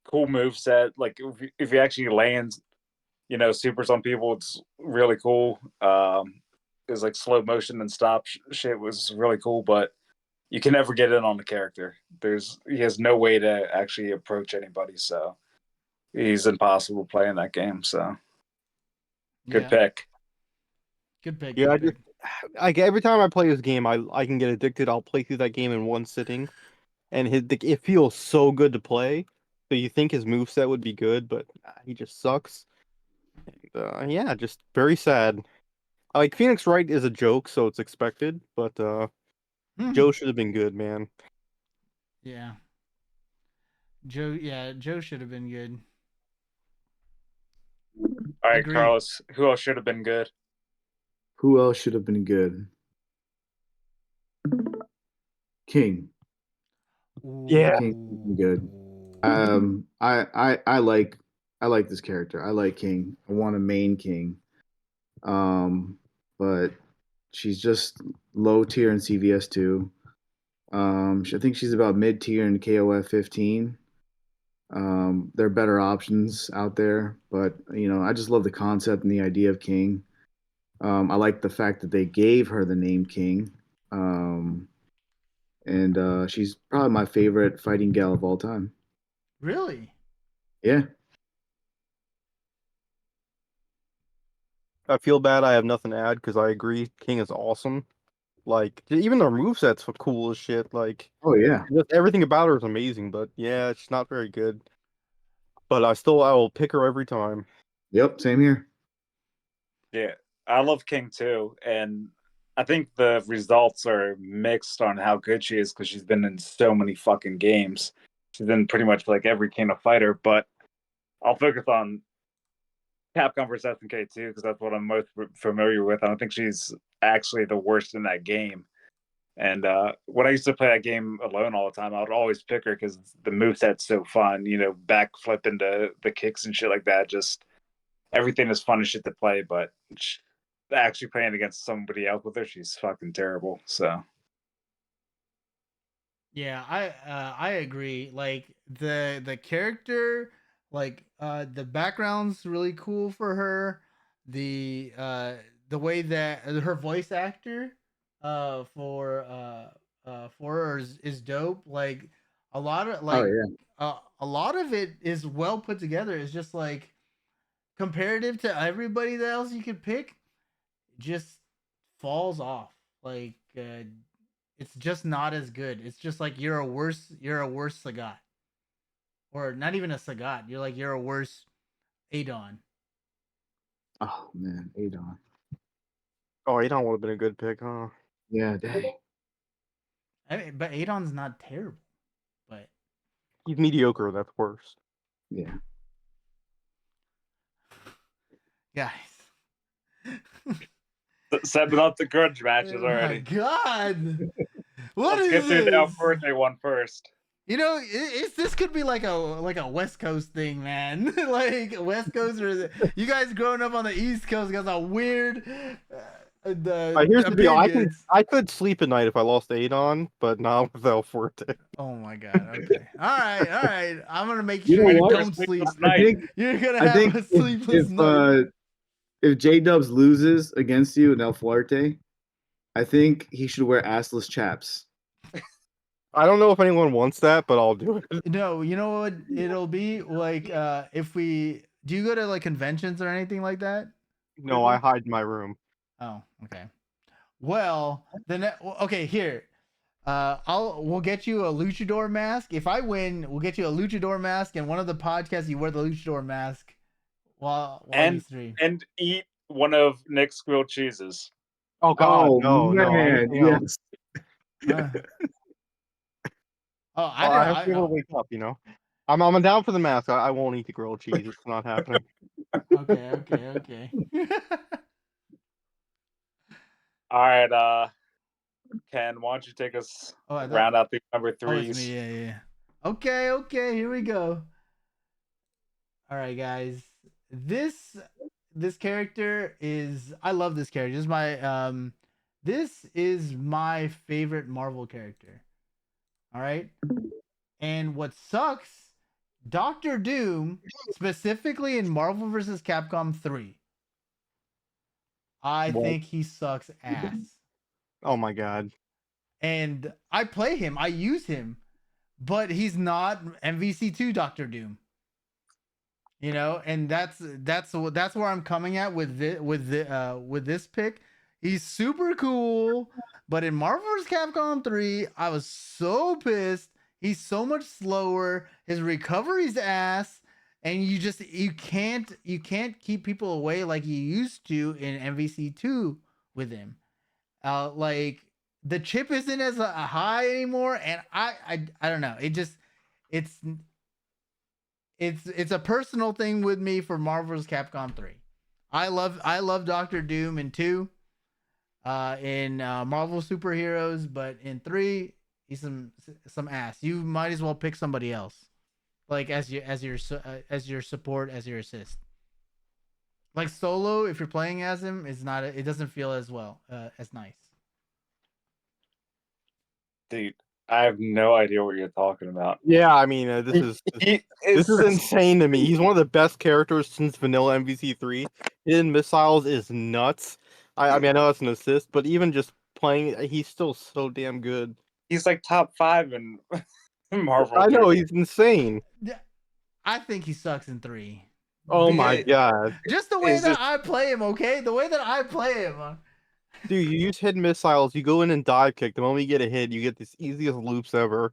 A: cool move set. Like if he actually lands, supers on people, it's really cool. It's like slow motion and stop shit was really cool, but you can never get in on the character. He has no way to actually approach anybody, so he's impossible playing that game. So good
C: Yeah,
A: pick.
C: good pick.
B: yeah,
C: Good pick.
B: every time I play this game, I can get addicted. I'll play through that game in one sitting, and it feels so good to play. So you think his moveset would be good, but he just sucks. And, yeah, just very sad. Like Phoenix Wright is a joke, so it's expected, but Joe should have been good, man.
C: Yeah, Joe. Yeah, Joe should have been good.
A: All right,
C: Agree.
A: Carlos. Who else should have been good?
D: Who else should have been good? King.
B: Yeah.
D: King should have been good. I like this character. I like King. I want a main King. But she's just low tier in CVS 2. I think she's about mid tier in KOF 15. There are better options out there, but I just love the concept and the idea of King. I like the fact that they gave her the name King. And she's probably my favorite fighting gal of all time.
C: Really?
D: Yeah.
B: I feel bad I have nothing to add because I agree King is awesome. Like even their moveset's cool as shit. Like
D: Oh yeah.
B: just everything about her is amazing, but yeah, it's not very good. But I will pick her every time.
D: Yep. Same here.
A: Yeah, I love King too, and I think the results are mixed on how good she is because she's been in so many fucking games. She's been pretty much like every King of Fighter, but I'll focus on Capcom vs SNK too because that's what I'm most familiar with. I don't think she's actually the worst in that game. And when I used to play that game alone all the time, I would always pick her because the moveset's so fun. Backflip into the kicks and shit like that. Just everything is fun as shit to play, but actually playing against somebody else with her, she's fucking terrible. So
C: Yeah, I agree. Like the character, like the background's really cool for her. The way that her voice actor for her is dope. Like a lot of
D: Oh
C: like
D: yeah.
C: a lot of it is well put together. It's just like comparative to everybody else you could pick, just falls off. Like it's just not as good. It's just like you're a worse Sagat. Or not even a Sagat. You're a worse Adon.
D: Oh man, Adon.
B: Oh, Adon would have been a good pick, huh?
D: Yeah, dang.
C: I mean, but Adon's not terrible. But
B: He's mediocre. That's worse.
D: Yeah.
C: guys.
A: setting up the grudge matches
C: Oh my
A: already.
C: god. What
A: Let's
C: is
A: get through the
C: this?
A: birthday one first.
C: This could be like a West Coast thing, man. Like West Coast, or you guys growing up on the East Coast got a weird.
B: Here's the deal.
C: Opinions.
B: I could sleep at night if I lost 8 on, but not with El Forte.
C: Oh my god. Okay. All right. I'm gonna make
D: You
C: sure
D: know
C: you
D: what?
C: don't sleep.
D: I think
C: You're gonna
D: I
C: have
D: think
C: a sleepless night.
D: if J Dubs loses against you in El Fuerte, I think he should wear assless chaps.
B: I don't know if anyone wants that, but I'll do it.
C: No, you know what it'll be like. If we do, you go to like conventions or anything like that?
B: No, I hide in my room.
C: Oh, okay. Well, then okay. Here, we'll get you a luchador mask. If I win, we'll get you a luchador mask, and one of the podcasts you wear the luchador mask while you stream.
A: And eat one of Nick's grilled cheeses.
B: Oh God,
D: Oh
B: no.
D: man,
B: anything else.
D: yes.
B: I have to be able to wake up, I'm down for the mask. I won't eat the grilled cheese. It's not happening.
C: Okay.
A: All right, Ken, why don't you take us round out the number threes?
C: Me. Yeah. Okay, here we go. All right, guys. This character is, I love this character. This is my favorite Marvel character. All right? And what sucks, Doctor Doom, specifically in Marvel vs. Capcom 3. I think he sucks ass.
B: Oh my God.
C: And I play him, I use him, but he's not MVC2 Doctor Doom. And that's where I'm coming at with this pick. He's super cool, but in Marvel vs. Capcom 3, I was so pissed. He's so much slower. His recovery's ass, and you can't keep people away like you used to in MVC2 with him. Like the chip isn't as high anymore, and I don't know. It's a personal thing with me for Marvel vs. Capcom 3. I love Doctor Doom in 2, in Marvel superheroes, but in 3 he's some ass. You might as well pick somebody else, like as your support, as your assist. Like solo, if you're playing as him, it doesn't feel as well as nice.
A: Dude, I have no idea what you're talking about.
B: Yeah, I mean, this is insane to me. He's one of the best characters since vanilla MVC3. Hidden missiles is nuts. I mean, I know that's an assist, but even just playing, he's still so damn good.
A: He's like top 5 in Marvel.
B: I know, he's insane.
C: I think he sucks in 3.
B: Oh my God.
C: Just the way that I play him, okay? The way that I play him.
B: Dude, you use hidden missiles, you go in and dive kick. The moment you get a hit, you get this easiest loops ever.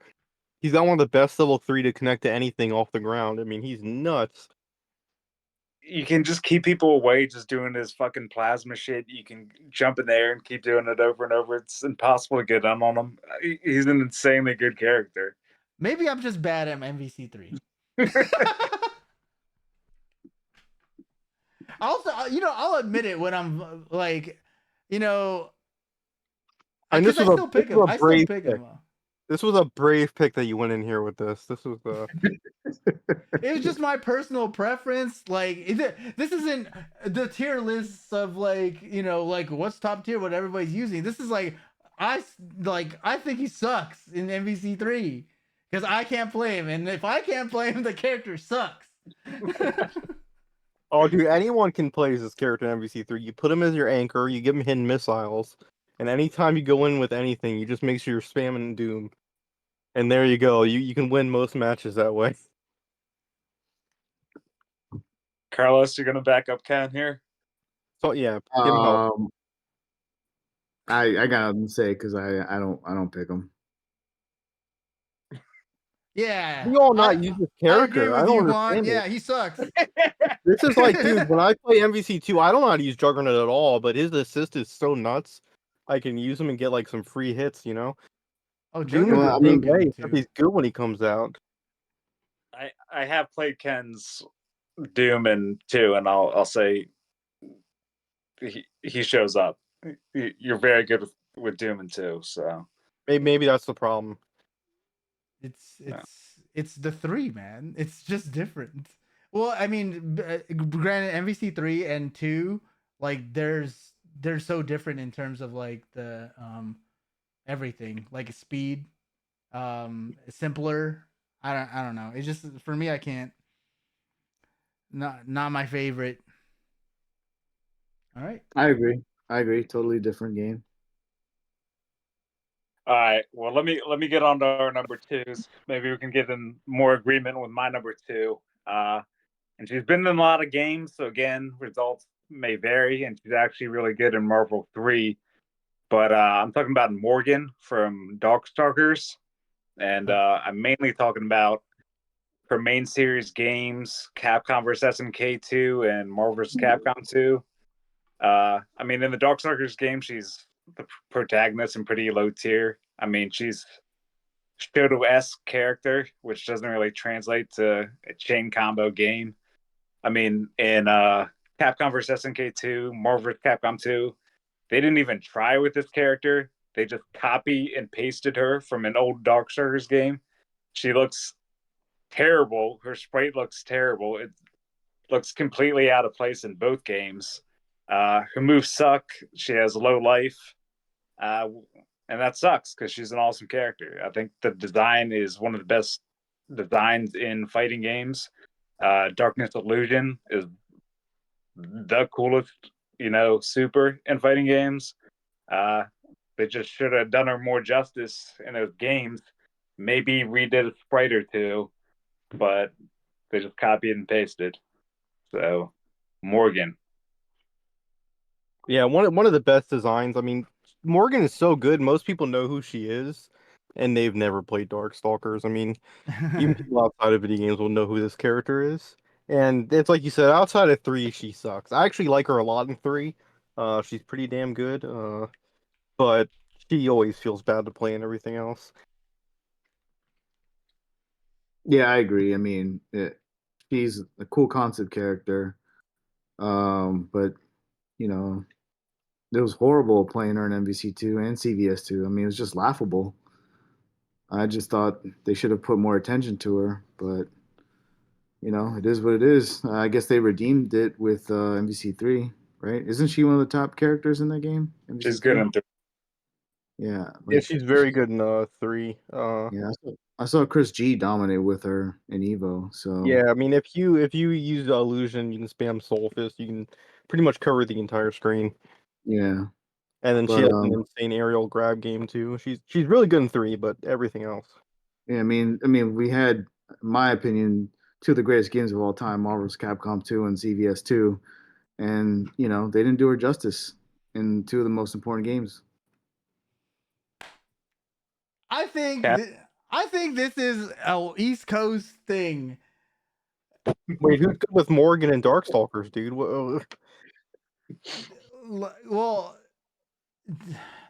B: He's got one of the best level 3 to connect to anything off the ground. I mean, he's nuts.
A: You can just keep people away just doing his fucking plasma shit. You can jump in there and keep doing it over and over. It's impossible to get done on him. He's an insanely good character.
C: Maybe I'm just bad at MVC3. Also, I'll admit it when I'm like, I still pick him.
B: This was a brave pick that you went in here with this. This was
C: It was just my personal preference. Like, this isn't the tier lists of like what's top tier, what everybody's using. This is like I think he sucks in MVC3 because I can't play him, and if I can't play him, the character sucks.
B: Oh, dude, anyone can play as this character in MVC3. You put him as your anchor, you give him hidden missiles, and anytime you go in with anything, you just make sure you're spamming Doom. And there you go. You can win most matches that way.
A: Carlos, you're gonna back up Ken here?
B: So yeah, give him help.
D: I got nothing to say because I don't pick him.
C: Yeah,
B: We all not use this character.
C: I agree with you, Juan.
B: understand
C: Yeah, he sucks.
B: This is like, dude, when I play MVC2, I don't know how to use Juggernaut at all, but his assist is so nuts. I can use him and get like some free hits,
C: Oh,
B: Doom is the same way, except he's good when he comes out.
A: I have played Ken's Doom in 2, and I'll say he shows up. You're very good with Doom in 2, so
B: Maybe that's the problem.
A: Yeah.
C: It's the three, man. It's just different. Well, I mean, granted, MVC 3 and 2, like they're so different in terms of like the everything, like speed, simpler. I don't know. It's just for me, I can't. Not my favorite. All right.
D: I agree. I agree. Totally different game.
A: All right. Well, let me get on to our number twos. Maybe we can get in more agreement with my number two. And she's been in a lot of games, so again, results may vary. And she's actually really good in Marvel 3. But I'm talking about Morrigan from Darkstalkers, and I'm mainly talking about her main series games, Capcom vs. SNK 2 and Marvel vs. Capcom 2. I mean, in the Darkstalkers game, she's the protagonist and pretty low tier. I mean, she's Shoto-esque character, which doesn't really translate to a chain combo game. I mean, in Capcom vs. SNK 2, Marvel vs. Capcom 2, they didn't even try with this character. They just copy and pasted her from an old Darkstalkers game. She looks terrible. Her sprite looks terrible. It looks completely out of place in both games. Her moves suck. She has low life. Uh, and that sucks because she's an awesome character. I think the design is one of the best designs in fighting games. Darkness Illusion is the coolest, super in fighting games. Uh, they just should have done her more justice in those games. Maybe redid a sprite or two, but they just copied and pasted. So, Morrigan.
B: Yeah, one of the best designs. I mean, Morgan is so good. Most people know who she is, and they've never played Darkstalkers. I mean, even people outside of video games will know who this character is. And it's like you said, outside of 3, she sucks. I actually like her a lot in 3. She's pretty damn good. But she always feels bad to play and everything else.
D: Yeah, I agree. I mean, she's a cool concept character. But you know, it was horrible playing her in MVC 2 and CVS 2. I mean, it was just laughable. I just thought they should have put more attention to her, but it is what it is. I guess they redeemed it with MVC 3, right? Isn't she one of the top characters in that game?
A: She's
D: MVC
A: good
D: 3.
A: in
D: Yeah,
B: Yeah,
D: like
B: she's very good in 3.
D: yeah, I saw Chris G dominate with her in Evo. So
B: Yeah, I mean, if you use illusion, you can spam Soul Fist. You can pretty much cover the entire screen.
D: yeah,
B: And then she
D: but
B: has an insane aerial grab game too. She's really good in 3, but everything else.
D: yeah, I mean, we had, in my opinion, two of the greatest games of all time: Marvel's Capcom 2 and CVS 2, and they didn't do her justice in two of the most important games.
C: I think
A: Cap.
C: I think this is a East Coast thing.
B: Wait, who's good with Morgan and Darkstalkers, dude?
C: Well,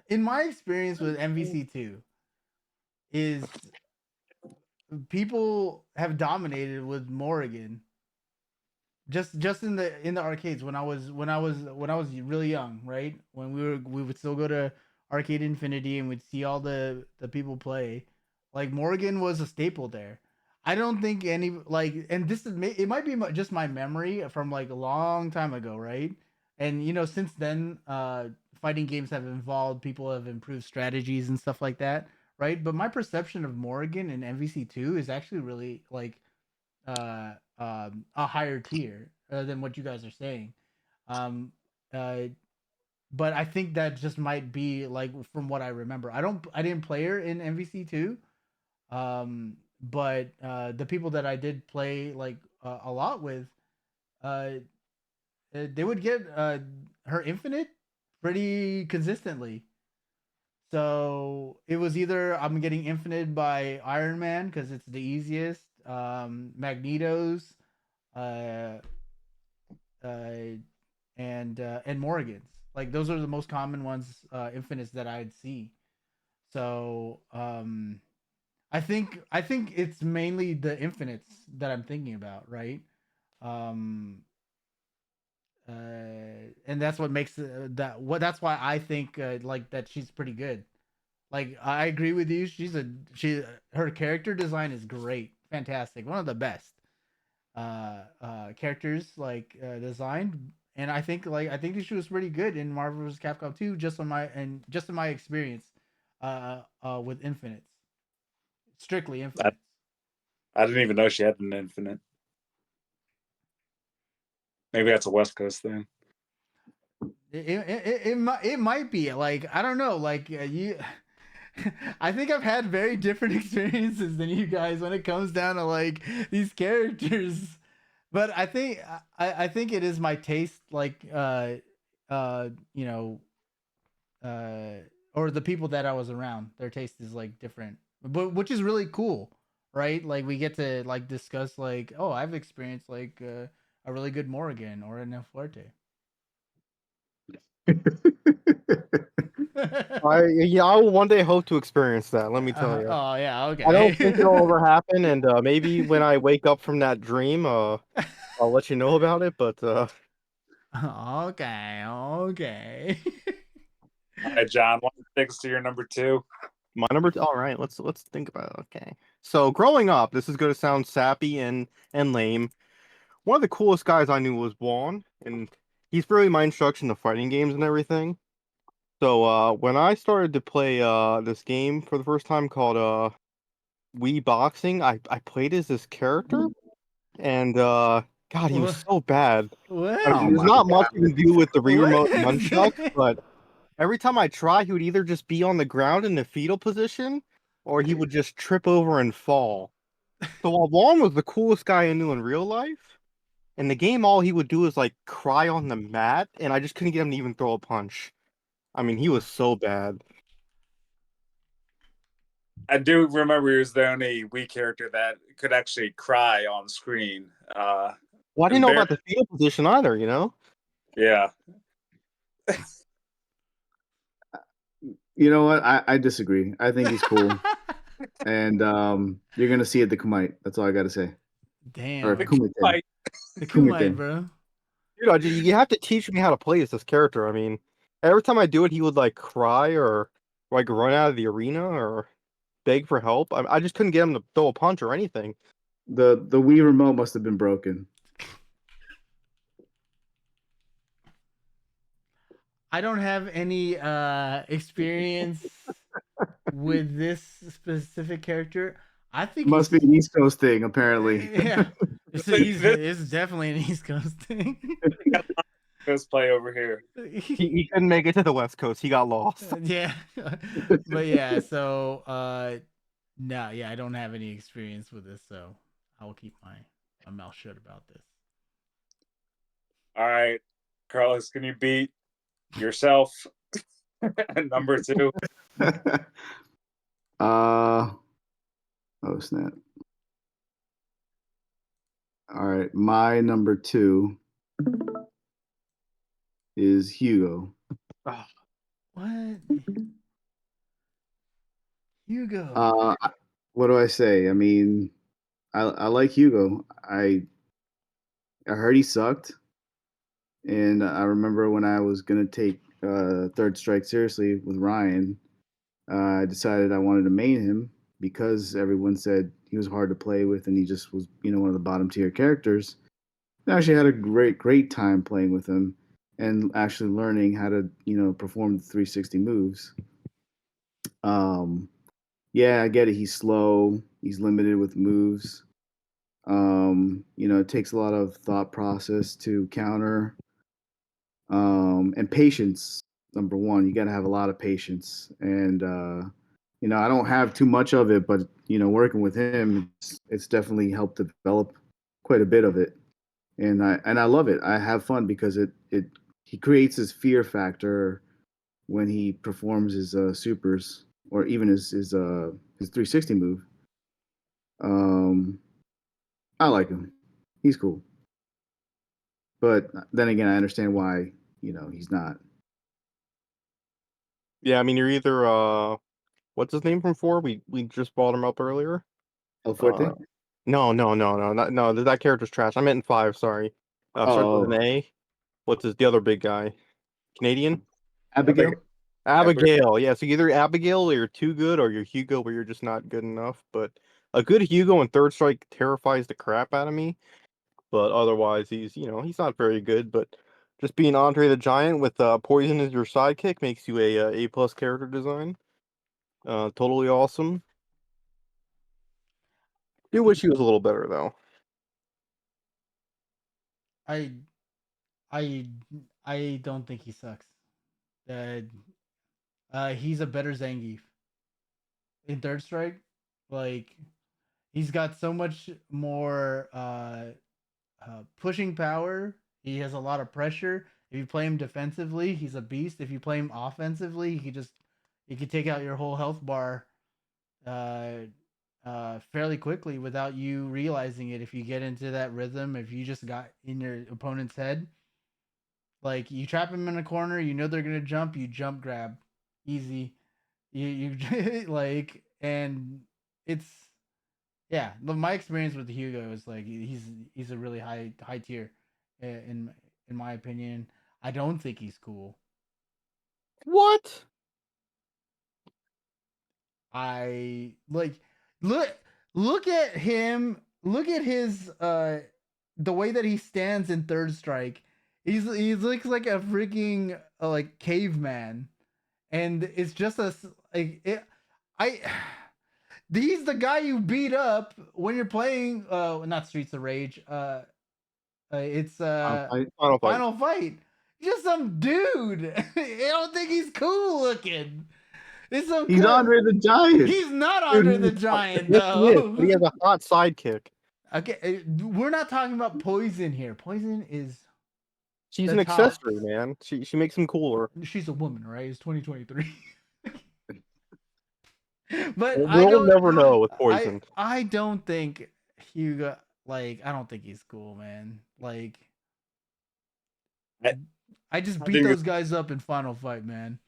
C: in my experience with MVC 2 is people have dominated with Morrigan just in the arcades when I was really young, right? When we would still go to Arcade Infinity and we'd see all the people play. Like Morgan was a staple there. I don't think any like, and this is it might be just my memory from like a long time ago, right? And since then, fighting games have evolved. People have improved strategies and stuff like that, right? But my perception of Morgan in MVC 2 is actually really like a higher tier than what you guys are saying. Um, uh, but I think that just might be like from what I remember. I didn't play her in MVC 2. But the people that I did play like a lot with, uh, they would get her infinite pretty consistently. So it was either I'm getting infinite by Iron Man because it's the easiest, Magneto's, uh, uh, and Morrigan's. Like those are the most common ones, infinites that I'd see. So I think it's mainly the infinites that I'm thinking about, right? Um, and that's what makes that what that's why I think like that she's pretty good. Like I agree with you. Her character design is great, fantastic, one of the best characters designed. And I think she was pretty good in Marvel vs. Capcom 2, just in my experience with Infinites, strictly
A: I,
C: Infinites.
A: I didn't even know she had an infinite. Maybe that's a West Coast thing.
C: It might be like I don't know like you. I think I've had very different experiences than you guys when it comes down to like these characters, but I think it is my taste like you know or the people that I was around, their taste is like different, but which is really cool, right? Like we get to like discuss like, oh, I've experienced like a really good Morrigan or an El Fuerte.
B: I will one day hope to experience that. Let me tell you.
C: Oh yeah, okay.
B: I don't think it'll ever happen, and maybe when I wake up from that dream, I'll let you know about it. But
C: Okay, okay.
A: All right, John, what takes to your number 2?
B: my number. All right, let's think about it. Okay. So growing up, this is going to sound sappy and lame. One of the coolest guys I knew was Juan, and he's really my introduction to fighting games and everything. So when I started to play this game for the first time called Wii Boxing, I played as this character, and God, he was so bad. Like,
D: Oh
C: What?
B: there's
D: my
B: not much
D: god.
B: you can do with the
C: What
B: remote
C: is
B: nunchucks,
C: it?
B: but every time I try, he would either just be on the ground in the fetal position, or he would just trip over and fall. So while Juan was the coolest guy I knew in real life, in the game, all he would do is like cry on the mat, and I just couldn't get him to even throw a punch. I mean, he was so bad.
A: I do remember he was the only Wii character that could actually cry on screen.
B: Well, I didn't know
A: Embar-
B: about the fetal position either, you know?
A: yeah.
D: You know what? I disagree. I think he's cool, and you're gonna see it the Kumite. That's all I gotta say. Or
C: Damn.
D: Kumite.
A: Like,
C: The Kumite,
D: Kumite.
C: bro.
B: Dude, you have to teach me how to play as this character. I mean, every time I do it, he would like cry or like run out of the arena or beg for help. I just couldn't get him to throw a punch or anything.
D: The Wii remote must have been broken.
C: I don't have any experience with this specific charter. I think
D: Must be
C: he's
D: an East Coast thing, apparently.
C: yeah.
A: this
C: It's definitely an East Coast thing.
A: cosplay over here.
B: He couldn't make it to the West Coast. He got lost.
C: Yeah. But yeah, so no, yeah, I don't have any experience with this, so I will keep my mouth shut about this.
A: All right, Carlos, can you beat yourself? Number 2.
D: Oh snap. All right, my number 2 is Hugo.
B: Oh,
C: What? Hugo.
D: What do I say? I mean, I like Hugo. I heard he sucked, and I remember when I was gonna take Third Strike seriously with Ryan, I decided I wanted to main him because everyone said he was hard to play with, and he just was, one of the bottom tier characters. I actually had a great time playing with him, and actually learning how to, perform the 360 moves. Yeah, I get it. He's slow. He's limited with moves. It takes a lot of thought process to counter. And patience. Number one, you got to have a lot of patience. And I don't have too much of it, but working with him, it's definitely helped develop quite a bit of it. And I love it. I have fun because it he creates this fear factor when he performs his supers or even his 360 move. Um, I like him. He's cool. But then again, I understand why he's not.
B: yeah, I mean, you're either what's his name from 4? We just brought him up earlier.
D: El
B: Uh,
D: Fuerte.
B: no, that character's trash. I meant in 5. Sorry. Starts with
D: Oh,
B: an A. What's the other big guy? Canadian?
A: I think
D: Abigail.
B: Abigail, yeah. So either Abigail, or you're too good, or you're Hugo, where you're just not good enough. But a good Hugo in third strike terrifies the crap out of me. But otherwise, he's not very good. But just being Andre the Giant with Poison as your sidekick makes you a plus character design. Totally awesome. Do wish he was a little better though.
C: I I I don't think he sucks. Uh, he's a better Zangief in Third Strike. Like he's got so much more pushing power. He has a lot of pressure. If you play him defensively, he's a beast. If you play him offensively, he could take out your whole health bar fairly quickly without you realizing it. If you get into that rhythm, if you just got in your opponent's head, like you trap him in a corner, you know they're gonna jump, you jump grab, easy. You like, and it's yeah. My experience with Hugo is like he's a really high tier, in my opinion. I don't think he's cool.
B: What?
C: I like look at him. Look at his the way that he stands in Third Strike. He looks like a freaking like caveman, and it's just like it. I he's the guy you beat up when you're playing not Streets of Rage. It's
B: Final fight.
C: Final Fight. Just some dude. I don't think he's cool looking. It's so
D: He's
C: cool.
D: Andre the Giant.
C: He's not Andre the Giant
B: Yes, he is,
C: though.
B: but he has a hot sidekick.
C: Okay, we're not talking about Poison here. Poison is
B: She's
C: the
B: an
C: top.
B: accessory, man. She makes him cooler.
C: She's a woman, right? It's 2023. But
B: We'll never know with Poison.
C: I don't think Hugo. Like I don't think he's cool, man. Like I just beat those guys up in Final Fight, man.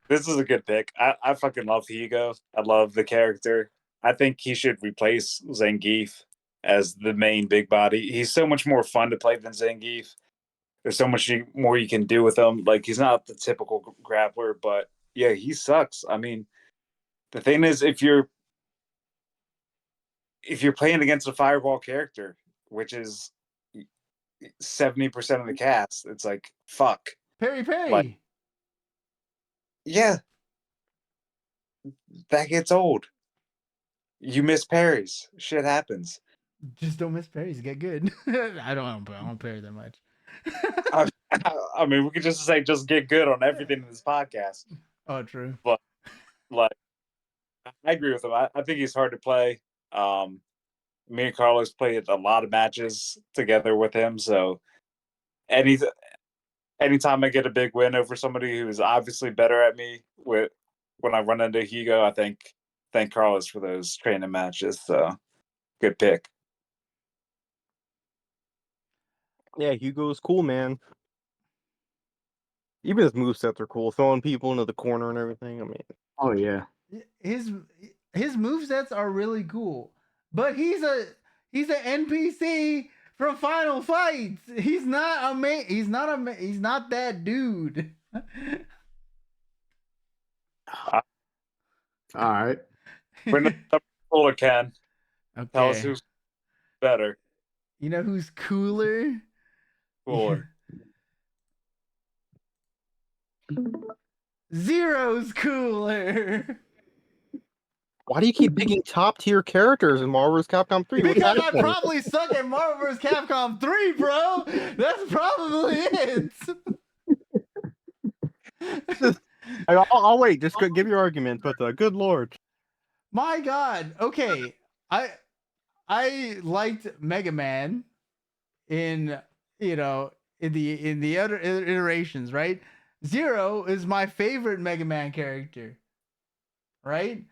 A: This is a good pick. I fucking love Hugo. I love the character. I think he should replace Zangief as the main big body. He's so much more fun to play than Zangief. There's so much more you can do with him. Like he's not the typical grappler, but yeah, he sucks. I mean, the thing is, if you're playing against a fireball character, which is 70% of the cast, it's like fuck.
C: Perry.
A: Like, yeah, that gets old. You miss parries. Shit happens.
C: Just don't miss parries. Get good. I don't parry that much.
A: I mean, we could just say just get good on everything in this podcast.
C: Oh, true.
A: But like, I agree with him. I think he's hard to play. Me and Carlos played a lot of matches together with him, so anytime I get a big win over somebody who's obviously better at me when I run into Hugo, I thank Carlos for those training matches. So good pick.
B: Yeah, Hugo's cool, man. Even his movesets are cool, throwing people into the corner and everything. I mean,
D: Oh yeah.
C: His movesets are really cool, but he's an NPC from Final Fights. He's not he's not that dude.
D: All right.
A: We're not fuller, Ken.
C: Okay.
A: Tell us who's better.
C: You know who's cooler?
A: Cooler.
C: Zero's cooler.
B: why do you keep picking top tier characters in Marvel vs. Capcom 3? What
C: Because I
B: happened?
C: probably suck at Marvel vs. Capcom 3, bro. That's probably it.
B: I'll wait. Just give your argument. But good lord,
C: My God. Okay. I liked Mega Man in the other iterations, right? Zero is my favorite Mega Man character. Right?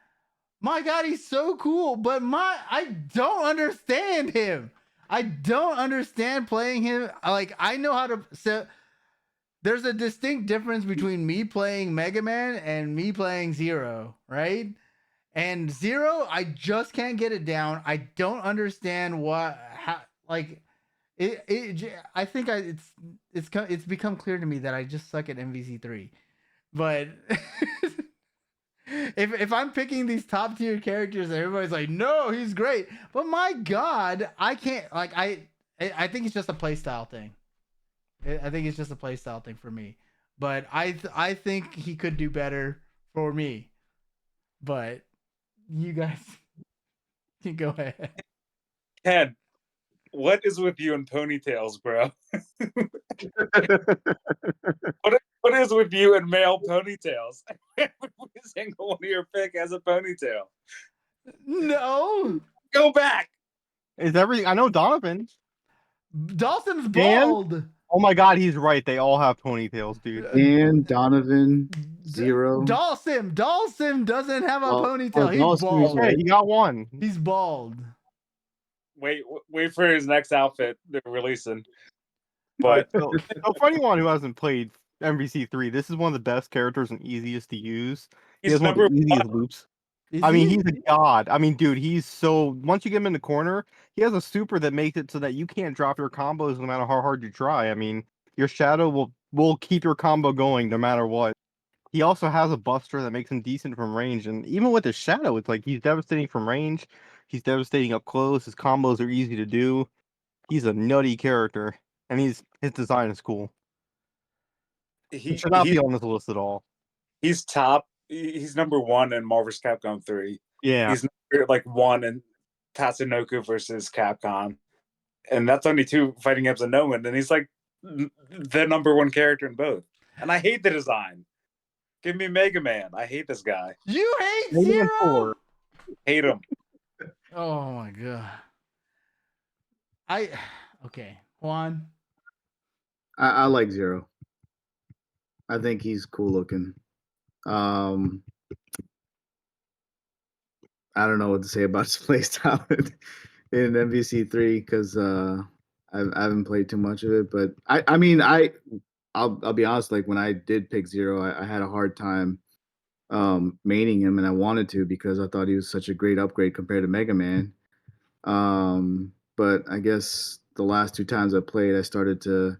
C: My God, he's so cool, but I don't understand him. I don't understand playing him. Like I know how to set. There's a distinct difference between me playing Mega Man and me playing Zero, right? And Zero, I just can't get it down. I don't understand I think it's become clear to me that I just suck at MVC3. But if I'm picking these top tier characters and everybody's like, no, he's great. But my God, I can't like I think it's just a playstyle thing. I think it's just a playstyle thing for me. But I think he could do better for me. But you guys can go ahead.
A: Ken, what is with you and ponytails, bro? What is with you and male ponytails? Every single one of your pick has a ponytail.
C: No.
A: Go back.
B: Is everything? I know Donovan.
C: Dawson's
B: Dan?
C: bald.
B: Oh my God, he's right. They all have ponytails, dude.
D: And Donovan, zero.
C: Dawson doesn't have a
D: Well,
C: ponytail. He's
D: Dawson is
C: bald.
B: Okay, he got one.
C: He's bald.
A: Wait for his next outfit they're releasing. But
B: So for anyone who hasn't played MVC3, this is one of the best characters and easiest to use. He
A: he's
B: has one of
A: number
B: the easiest
A: one.
B: loops.
C: Is
B: I mean,
C: he?
B: he's a god. I mean, dude, he's so once you get him in the corner, he has a super that makes it so that you can't drop your combos no matter how hard you try. I mean, your shadow will keep your combo going no matter what. He also has a buster that makes him decent from range, and even with his shadow, it's like he's devastating from range. He's devastating up close. His combos are easy to do. He's a nutty character, and his design is cool. He should not be on this list at all.
A: He's top. He's number one in Marvel's Capcom 3.
B: Yeah.
A: He's number, like one in Tatsunoko versus Capcom. And that's only 2 fighting games of no one. And he's like the number one character in both. And I hate the design. Give me Mega Man. I hate this guy.
C: You hate
B: Mega Man
C: Zero?
B: 4.
A: Hate him.
C: Oh my God. Okay, Juan.
D: I like Zero. I think he's cool looking. I don't know what to say about his playstyle in MVC3 because I haven't played too much of it. But I'll be honest. Like when I did pick Zero, I had a hard time maining him, and I wanted to because I thought he was such a great upgrade compared to Mega Man. But I guess the last 2 times I played, I started to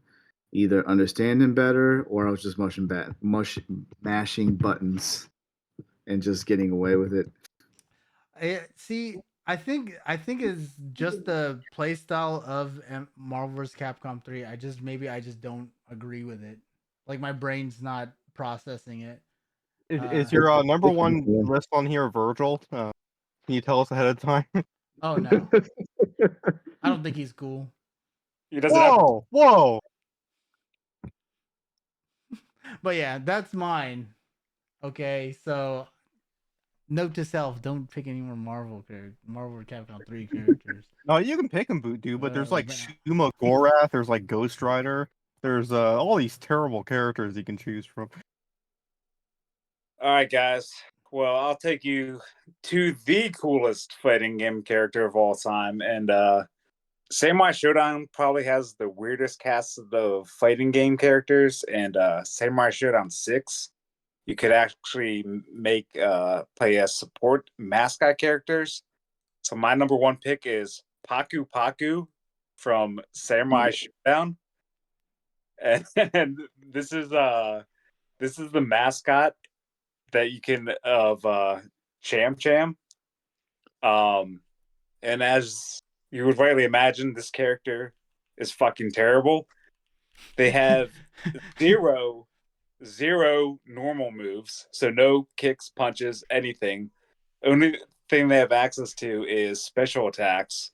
D: either understand him better or I was just mashing buttons and just getting away with it.
C: See, I think it's just the playstyle of Marvel vs. Capcom 3. I just don't agree with it. Like my brain's not processing it.
B: Is your number one list on here Virgil? Can you tell us ahead of time?
C: Oh no. I don't think he's cool.
A: He doesn't have
B: Whoa!
C: But yeah, that's mine. Okay, so note to self: don't pick any more Marvel or Capcom 3 characters.
B: No, you can pick him, dude. But there's like
C: man.
B: Shuma Gorath. There's like Ghost Rider. There's all these terrible characters you can choose from.
A: All right, guys. Well, I'll take you to the coolest fighting game character of all time. And Samurai Shodown probably has the weirdest cast of the fighting game characters. And Samurai Shodown 6, you could actually make play as support mascot characters. So my number one pick is Paku from Samurai Shodown. And this is the mascot that you can of Cham Cham. And as you would rightly imagine, this character is fucking terrible. They have zero normal moves, so no kicks, punches, anything. Only thing they have access to is special attacks,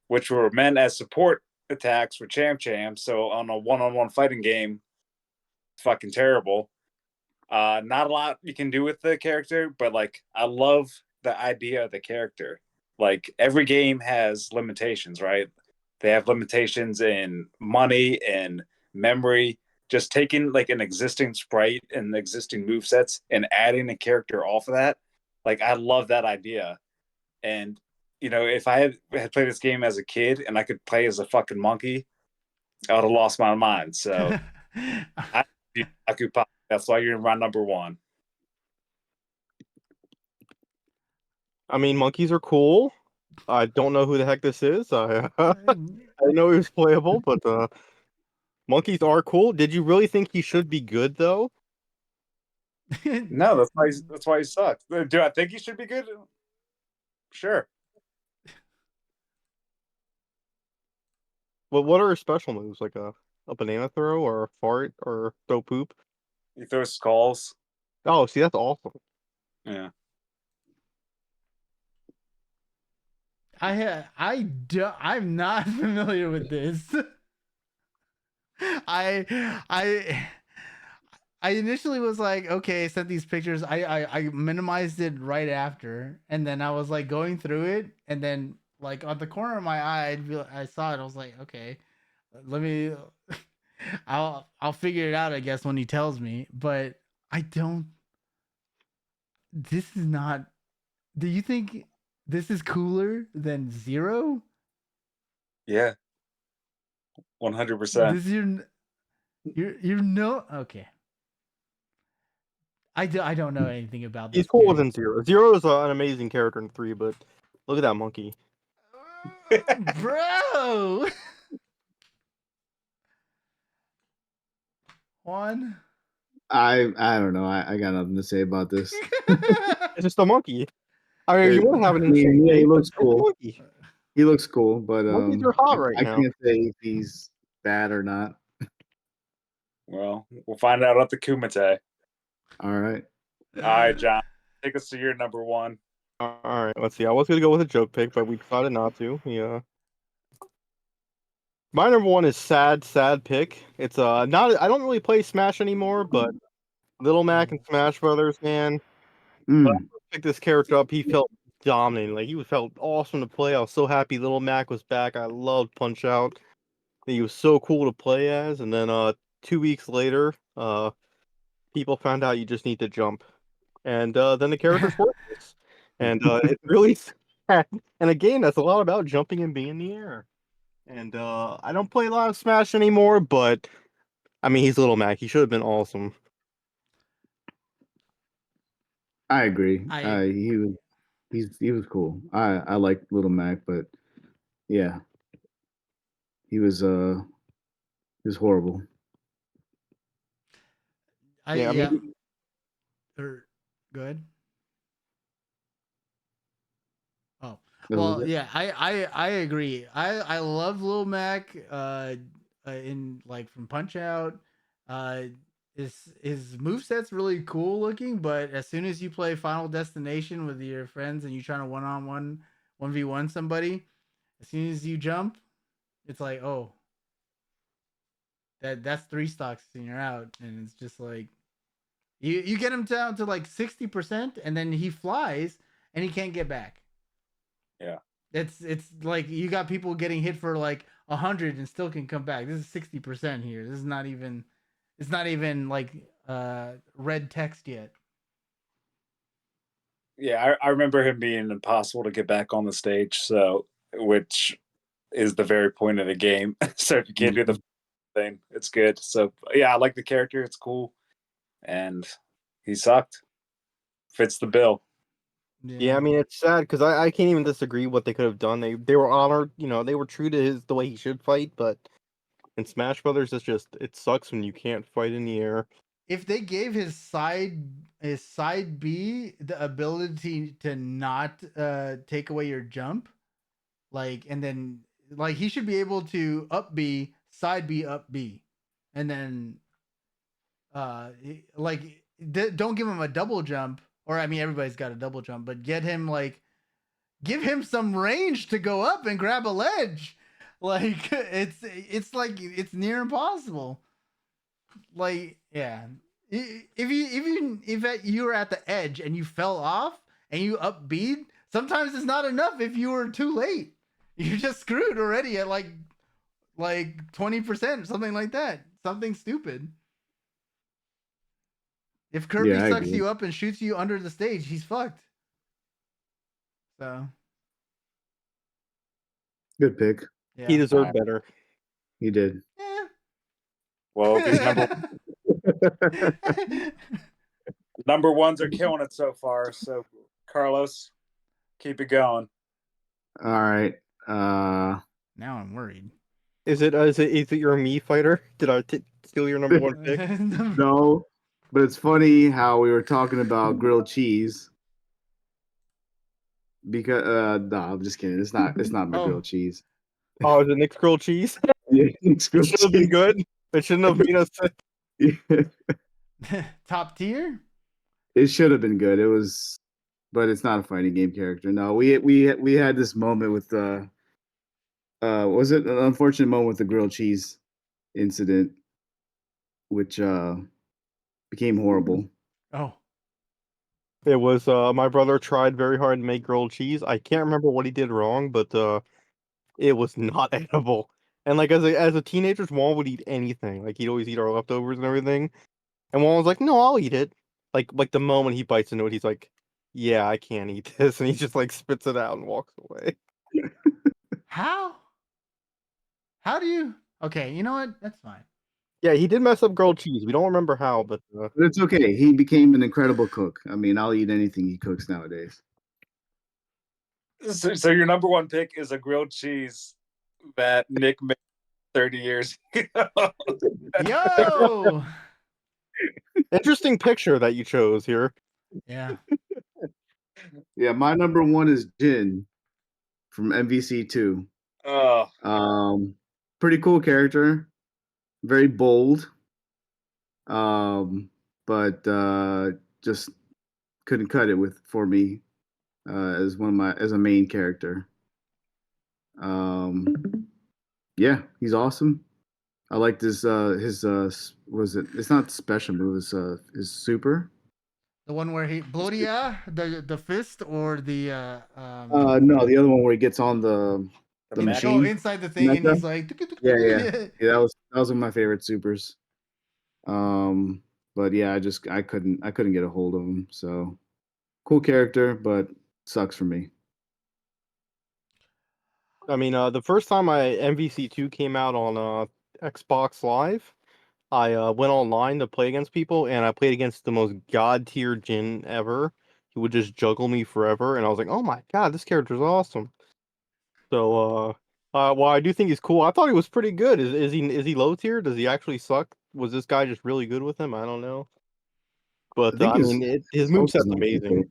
A: which were meant as support attacks for Cham Cham. So on a one-on-one fighting game, fucking terrible. Not a lot you can do with the character, but like I love the idea of the character. Like every game has limitations, right? They have limitations in money and memory. Just taking like an existing sprite and existing movesets and adding a character off of that, like I love that idea. And you know, if I had played this game as a kid and I could play as a fucking monkey, I would have lost my mind. So that's why you're my number one.
B: I mean, monkeys are cool. I don't know who the heck this is. I know he was playable, but monkeys are cool. Did you really think he should be good though?
A: No, that's why he sucks. Do I think he should be good? Sure.
B: Well, what are his special moves? Like a banana throw or a fart or throw poop?
A: He throws skulls.
B: Oh, see, that's awesome.
A: Yeah.
C: I'm not familiar with this. I I I initially was like, okay, I sent these pictures. I minimized it right after, and then I was like going through it, and then like on the corner of my eye, I saw it. I was like, okay, let me. I'll figure it out, I guess, when he tells me. But I don't. This is not. Do you think this is cooler than Zero?
A: Yeah. 100%.
C: This you're no okay. I don't know anything about this.
B: He's cooler than Zero. Zero is an amazing character in 3, but look at that monkey.
C: Bro. Juan.
D: I don't know. I got nothing to say about this.
B: It's just a monkey. I mean, you wouldn't have an insane.
D: Yeah, he
B: face, but
D: looks
B: it's a
D: cool.
B: monkey.
D: He looks cool, but
B: Monkeys are hot right
D: I
B: now.
D: can't say if he's bad or not.
A: Well, we'll find out at the Kumite.
D: All right.
A: All right, John. Take us to your number one.
B: All right, let's see. I was gonna go with a joke pick, but we decided not to. Yeah. My number one is sad pick. It's not. I don't really play Smash anymore, but Little Mac and Smash Brothers, man. When I
D: Mm.
B: first picked this character up, he felt dominating. Like felt awesome to play. I was so happy Little Mac was back. I loved Punch Out. He was so cool to play as. And then 2 weeks later, people found out you just need to jump, and then the character's worthless. And it's really sad. And again, that's a lot about jumping and being in the air. And I don't play a lot of Smash anymore, but I mean, he's Little Mac. He should have been awesome.
D: I agree.
C: I-
D: He was cool. I like Little Mac, but yeah, he was horrible.
B: Yeah, I mean,
C: Go ahead. Oh
D: That was
C: well,
D: it.
C: yeah, I agree. I love Lil Mac. In like from Punch Out, uh, his moveset's really cool looking. But as soon as you play Final Destination with your friends and you trying to 1v1 somebody, as soon as you jump, it's like, oh, that's 3 stocks and you're out, and it's just like you get him down to like 60%, and then he flies and he can't get back.
A: Yeah.
C: It's like you got people getting hit for like 100 and still can come back. This is 60% here. This is not even. It's not even like red text yet.
A: Yeah, I remember him being impossible to get back on the stage. So, which is the very point of the game. So if you can't do the thing, it's good. So yeah, I like the character. It's cool, and he sucked. Fits the bill.
B: yeah, I mean, it's sad because I can't even disagree what they could have done. They were honored, they were true to the way he should fight, but in Smash Brothers, it sucks when you can't fight in the air.
C: If they gave his side B the ability to not take away your jump, like, and then like he should be able to up B, side B, up B, and then like don't give him a double jump, or I mean everybody's got a double jump, but give him some range to go up and grab a ledge. Like it's like it's near impossible. Like, yeah, if you were at the edge and you fell off and you upbeat, sometimes it's not enough. If you were too late, you're just screwed already at like 20%, something like that, something stupid. If Kirby
D: Yeah, I
C: sucks
D: agree.
C: you up and shoots you under the stage, he's fucked. So
D: Good pick.
C: yeah,
B: He deserved better.
D: He did.
C: yeah.
A: Well, these number ones are killing it so far. So Carlos, keep it going.
D: All right.
C: Now I'm worried.
B: Is it your me fighter? Did I steal your number one pick?
D: No, But it's funny how we were talking about grilled cheese because no, I'm just kidding. It's not my
C: Oh.
D: grilled cheese.
B: Oh, is it Nick's grilled cheese?
D: Yeah, it's
B: It
D: grilled
B: should have been
D: cheese.
B: good. It shouldn't have made us.
D: Yeah.
C: Top tier?
D: It should have been good. It was, but it's not a fighting game character. No, we had this moment with was it an unfortunate moment with the grilled cheese incident, which became horrible.
C: Oh.
B: It was my brother tried very hard to make grilled cheese. I can't remember what he did wrong, but it was not edible. And like as a teenager, Juan would eat anything. Like he'd always eat our leftovers and everything. And Juan was like, "No, I'll eat it." Like the moment he bites into it, he's like, "Yeah, I can't eat this," and he just like spits it out and walks away.
C: How? How do you? Okay, you know what? That's fine.
B: Yeah, he did mess up grilled cheese. We don't remember how, but
D: But it's okay. He became an incredible cook. I mean, I'll eat anything he cooks nowadays.
A: So your number one pick is a grilled cheese that Nick made 30 years ago.
C: Yo.
B: interesting picture that you chose here.
C: Yeah.
D: Yeah, my number one is Jin from MVC2.
A: Oh,
D: Pretty cool character, very bold. But just couldn't cut it for me as a main character. Yeah, he's awesome. I like this was it? It's not special move. It's his super.
C: The one where he Blodia, the fist or the
D: No, the other one where he gets on the
A: The mech?
C: oh,
D: machine.
C: inside the thing and
D: Mecha?
C: he's like
D: Yeah. That was one of my favorite supers. But yeah, I couldn't get a hold of him. So cool character, but sucks for me.
B: I mean, the first time MVC2 came out on Xbox Live, I went online to play against people, and I played against the most god tier Jin ever. He would just juggle me forever, and I was like, "Oh my god, this character's awesome." So, while I do think he's cool, I thought he was pretty good. Is he low tier? Does he actually suck? Was this guy just really good with him? I don't know.
D: I
B: But
D: think
B: I mean, his moveset's amazing.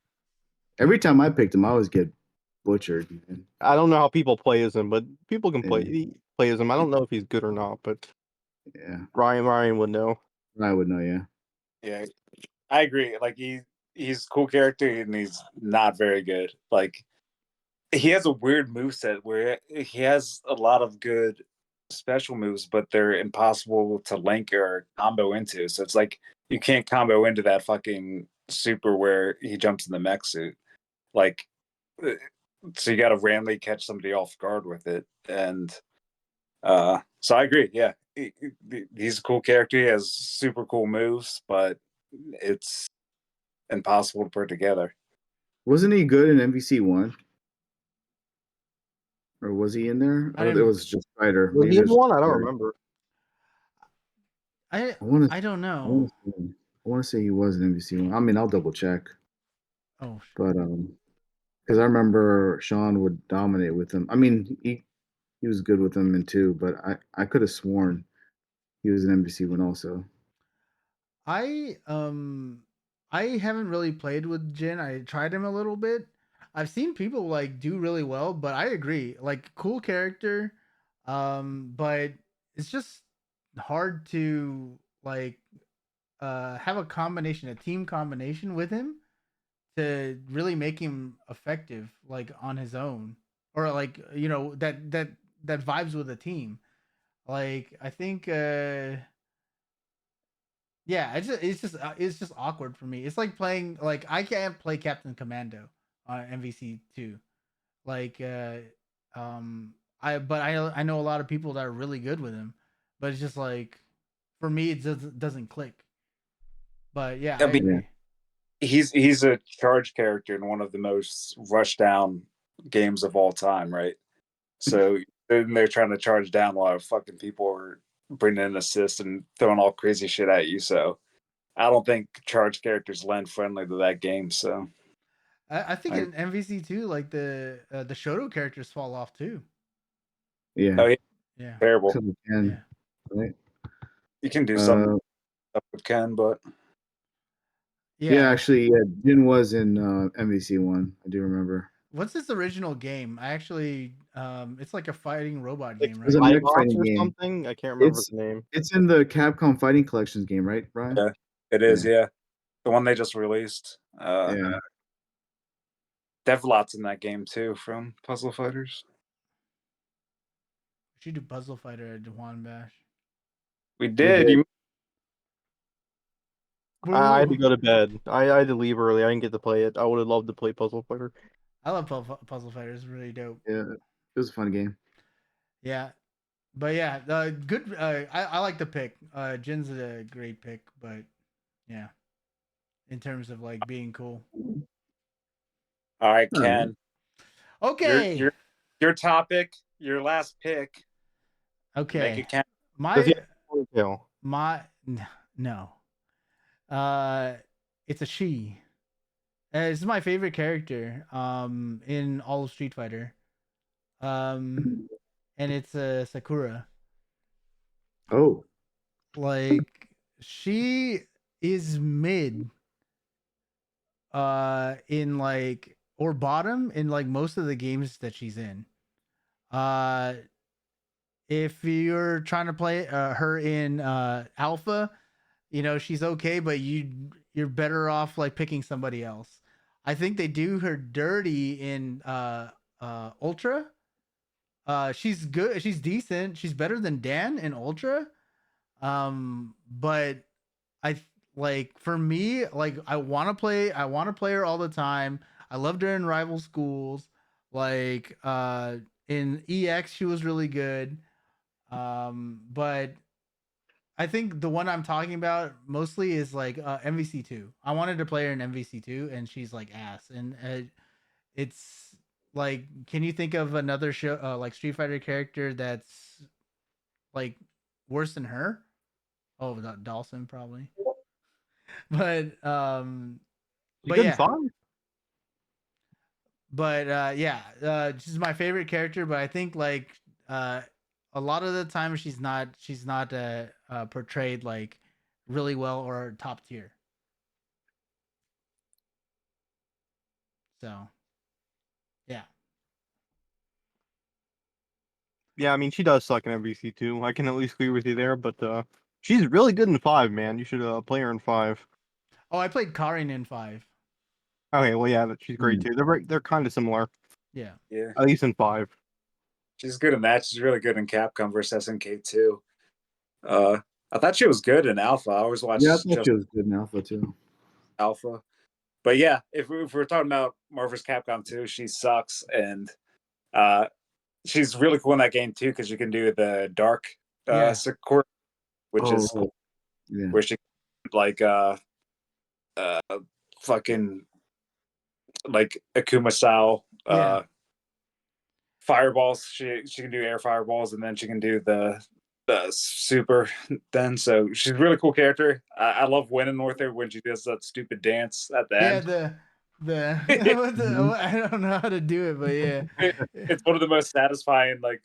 D: Every time I picked him, I always get butchered, man.
B: I don't know how people play as him, but people can
D: Yeah.
B: play as him. I don't know if he's good or not, but
D: Yeah,
B: Ryan would know.
D: I would know. Yeah,
A: yeah, I agree. Like he's a cool character and he's not very good. Like he has a weird moveset where he has a lot of good special moves, but they're impossible to link or combo into. So it's like you can't combo into that fucking super where he jumps in the mech suit. Like, so you got to randomly catch somebody off guard with it. And so I agree. Yeah, he's a cool character. He has super cool moves, but it's impossible to put together.
D: wasn't he good in MVC1? Or was he in there?
C: I
D: Or it
C: didn't-
D: was just Spider.
B: Was
D: Maybe
B: he in
D: there's
B: one? I don't
D: Spider.
B: remember.
C: I don't know.
D: I want to say he was in MVC1. I mean, I'll double check,
C: Oh,
D: but because I remember Sean would dominate with him. I mean, he was good with him in two, but I could have sworn he was in MVC1 also.
C: I haven't really played with Jin. I tried him a little bit. I've seen people like do really well, but I agree. Like cool character, but it's just hard to like have a team combination with him to really make him effective like on his own or like that vibes with a team. Like I think yeah, it's just awkward for me. It's like playing like I can't play Captain Commando on MVC2. Like I know a lot of people that are really good with him, but it's just like for me it doesn't click. But yeah,
A: I
C: I
A: mean,
C: agree.
A: he's a charge character in one of the most rushed down games of all time, right? So then they're trying to charge down while fucking people are bringing in assists and throwing all crazy shit at you. So I don't think charge characters lend friendly to that game. So
C: I think in MVC2 like the Shoto characters fall off too.
D: Yeah,
A: oh, yeah,
C: Yeah.
A: terrible.
D: so we can,
C: Yeah.
D: right?
A: You can do something up with Ken, but
D: Yeah, actually, yeah, Jin was in MVC one. I do remember.
C: What's his original game? I actually, it's like a fighting robot
B: Like,
C: game,
D: It was a
C: right?
D: mech
B: Cybots
D: fighting
B: or
D: game.
B: something. I can't remember
D: It's
B: the name.
D: it's in the Capcom Fighting Collections game, right, Brian?
A: Yeah, it is. Yeah, the one they just released.
D: Yeah.
A: They have lots in that game too from Puzzle Fighters.
C: We should do Puzzle Fighter at JuanBash.
A: We did.
D: did.
B: I had to go to bed. I had to leave early. I didn't get to play it. I would have loved to play Puzzle Fighter.
C: I love Puzzle Fighter. It's really dope.
D: Yeah, it was a fun game.
C: Yeah, but yeah, good. I like the pick. Jin's a great pick, but yeah, in terms of like being cool.
A: All right,
D: All right.
A: Ken.
C: Okay.
A: Your topic, your last pick.
C: Okay.
A: Make it count.
B: Does he have a ponytail?
C: No. It's a she. This is my favorite character in all of Street Fighter. And it's Sakura.
D: Oh,
C: Like she is mid in like or bottom in like most of the games that she's in. Uh if you're trying to play her in alpha, you know, she's okay, but you're better off like picking somebody else. I think they do her dirty in ultra. She's good, she's decent, she's better than Dan in ultra. But I like for me, like I want to play her all the time. I loved her in rival schools. Like in EX she was really good. But I think the one I'm talking about mostly is like MVC2. I wanted to play her in MVC2 and she's like ass. And it's like, can you think of another show like Street Fighter character that's like worse than her? Oh, Dawson probably. But
B: She good in
C: yeah.
B: 5?
C: But yeah, she's my favorite character. But I think like a lot of the time she's not portrayed like really well or top tier. So yeah.
B: Yeah, I mean she does suck in MVC too. I can at least agree with you there, but she's really good in 5, man. You should play her in 5.
C: Oh, I played Karin in 5.
B: Okay, well yeah, she's great too. They're kind of similar.
C: Yeah.
A: Yeah,
B: At least in 5.
A: she's good in that. She's really good in Capcom versus SNK too. I thought she was good in Alpha. I always watched
D: yeah, I thought
A: just
D: she was good in Alpha too.
A: Alpha. But yeah, if we're talking about Marvel vs. Capcom 2, she sucks, and she's really cool in that game too because you can do the dark Sakura, which is
D: Yeah.
A: where she like fucking like Akuma style fireballs. She can do air fireballs, and then she can do the super then. So she's a really cool character. I love winning with her when she does that stupid dance at the end.
C: I don't know how to do it, but yeah.
A: It's one of the most satisfying like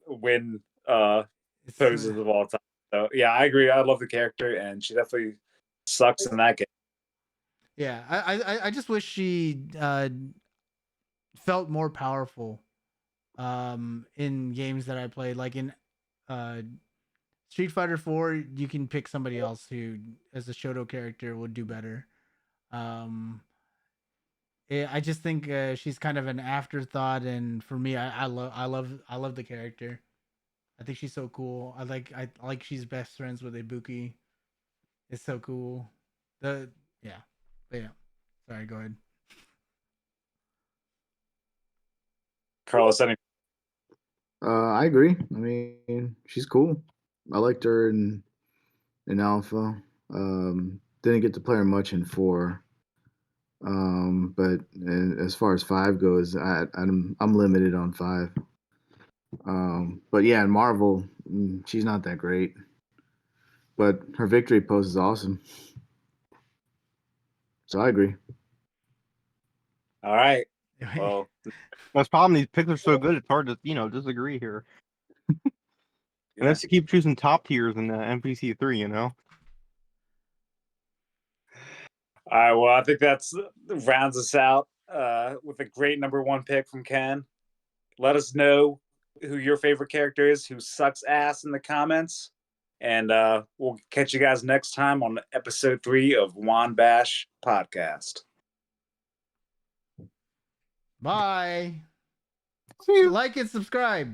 A: win poses of all time. So yeah, I agree. I love the character, and she definitely sucks in that game.
C: Yeah, I just wish she felt more powerful in games that I played. Like in Street Fighter 4, you can pick somebody else who, as a Shoto character, would do better. I just think she's kind of an afterthought, and for me, I love the character. I think she's so cool. I like she's best friends with Ibuki. It's so cool. But yeah. Sorry, go ahead.
A: Carlos, any
D: I agree. I mean, she's cool. I liked her in Alpha. Didn't get to play her much in 4. But as far as 5 goes, I'm limited on 5. But yeah, in Marvel, she's not that great. But her victory pose is awesome. So I agree.
A: all right. Well,
B: That's the problem. These picks are so good. It's hard to disagree here. And that's to keep choosing top tiers in the MPC 3.
A: All right, well, I think that's rounds us out with a great number 1 pick from Ken. Let us know who your favorite character is, who sucks ass in the comments. And we'll catch you guys next time on episode 3 of JuanBash Podcast.
C: Bye.
B: See you.
C: Like and subscribe.